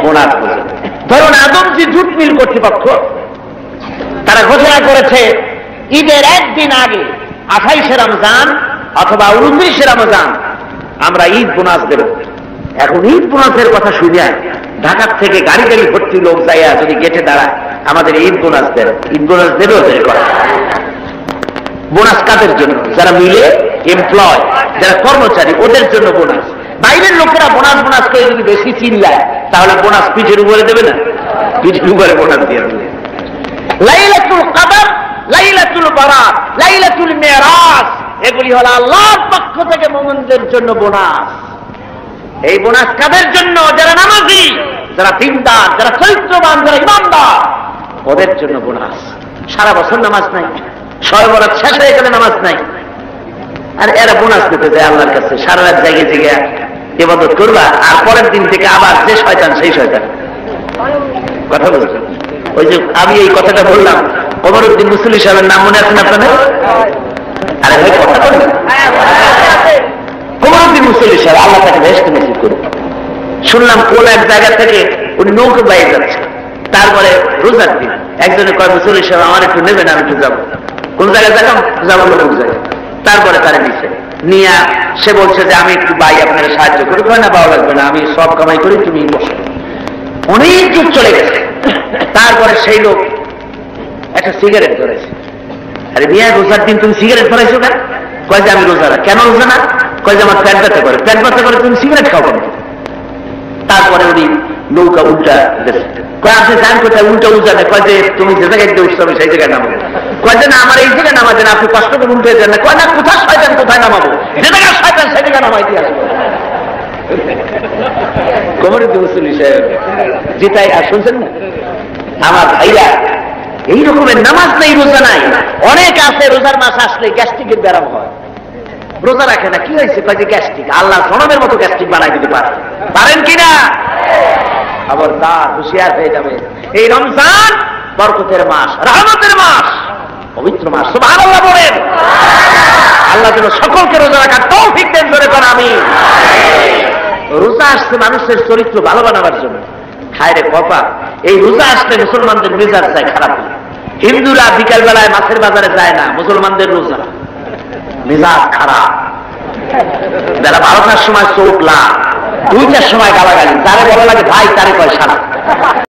বোনাস বোঝেন। ধরুন আদমজি জুট মিল কর্তৃপক্ষ তারা ঘোষণা করেছে ঈদের একদিন আগে 28শে রমজান অথবা 29শে রমজান আমরা ঈদ বোনাস দেব। এখন ঈদ বোনাসের কথা শুনে ঢাকার থেকে গাড়ি গাড়ি ভর্তি লোক যাইয়া যদি গেটে দাঁড়ায় আমাদের ঈদ বোনাস দেবে, ঈদ বোনাস দেবে ওদের কথা। বোনাস কাদের জন্য? যারা মিলে এমপ্লয়, যারা কর্মচারী, ওদের জন্য বোনাস। বাইরের লোকেরা বোনাস বোনাস করে যদি বেশি চিল্লায় তাহলে বোনাস পিঠের উপরে দেবে না, পিঠের উপরে বোনাস দিয়ে দেবে। লাইলাতুল কদর, লাইলাতুল বারাত, লাইলাতুল মেরাজ, এগুলি হলো আল্লাহর পক্ষ থেকে মুমিনদের জন্য বোনাস। এই বোনাস কাদের জন্য? যারা নামাজি, যারা দিনদার, যারা চরিত্রবান, যারা ইমানদার, ওদের জন্য বোনাস। সারা বছর নামাজ নাই, শবে বরাত শেষ হয়ে গেলে নামাজ নাই, আর এরা বোনাস দিতে যায় আল্লাহর কাছে। সারা রাত জায়গায় জায়গায় ইবাদত করবা, আর পরের দিন থেকে আবার যে শয়তান সেই শয়তান। কথা বলছেন? ওই যে আমি এই কথাটা বললাম, ওমরউদ্দিন মুসল্লি সাহেবের নাম মনে আছেন আপনাদের? আরে ভাই কথা বলবেন। ওমরউদ্দিন মুসল্লি সাহেব, আল্লাহ তাকে বেহেশতে নসিব করুন। শুনলাম কোন এক জায়গা থেকে উনি নৌকা বাইরে যাচ্ছে, তারপরে রোজার দিন একজনে কয় মুসল্লি সাহেব আমার একটু নেবেন, আমি একটু যাবো। কোন জায়গায় যাবো কোন জায়গায়। তারপরে তারা দিচ্ছে নিয়ে সে বলছে যে আমি একটু ভাই আপনারা সাহায্য করি। কয় না, পাওয়া লাগবে না, আমি সব কামাই করি, তুমি বসো। অনেক দূর চলে গেছে। তারপরে সেই লোক একটা সিগারেট ধরেছে। আরে মিয়া, রোজার দিন তুমি সিগারেট ধরাইছো কেন? কয় যে আমি রোজা না। কেন রোজা না? কয় যে আমার পেট ব্যথা করে। পেট ব্যথা করে তুমি সিগারেট খাও কেন? তারপরে উনি নৌকা উল্টা গেছে। কয় আপনি জান কোথায় উল্টা উল্টা নেই? কয় যে তুমি যে জায়গায় দিয়ে উঠতে হবে সেই জায়গায় নামাবো। কয় যে না, আমার এই জায়গায় নামাবেন, আপনি কষ্ট করে উল্টে যান না। কয় না, কোথায় শয়তান কোথায় নামাবো, যে জায়গায় শয়তান সেই জায়গায় নামাই দিয়ে আসবো। ওমরউদ্দিন মুসল্লি সাহেব যেটাই আর শুনছেন না আমার ভাইরা, এই রকমের নামাজ নেই, রোজা নাই। অনেক আছে রোজার মাস আসলে গ্যাস্ট্রিকের ব্যারাম হয়, রোজা রাখে না। কি হয়েছে? কয় যে গ্যাস্ট্রিক। আল্লাহ জনমের মতো গ্যাস্ট্রিক বানাই দিতে পারেন কিনা? আবার তার হুঁশিয়ার হয়ে যাবে। এই রমজান বরকতের মাস, রহমতের মাস, পবিত্র মাস। সুবহানাল্লাহ বলেন। আল্লাহ যেন সকলকে রোজা রাখার তৌফিক দেন, জোরে করে আমিন। রোজা আসছে মানুষের চরিত্র ভালো বানাবার জন্য। খায় রে কপা, এই রোজা আসলে মুসলমানদের মেজাজ যায় খারাপ। হিন্দুরা বিকাল বেলায় মাছের বাজারে যায় না, মুসলমানদের রোজা মেজাজ খারাপ। বেলা 12টার সময় চোখ লাল, 2টার সময় গালাগালি, তারে বলা লাগে ভাই, তারে কয় সারা।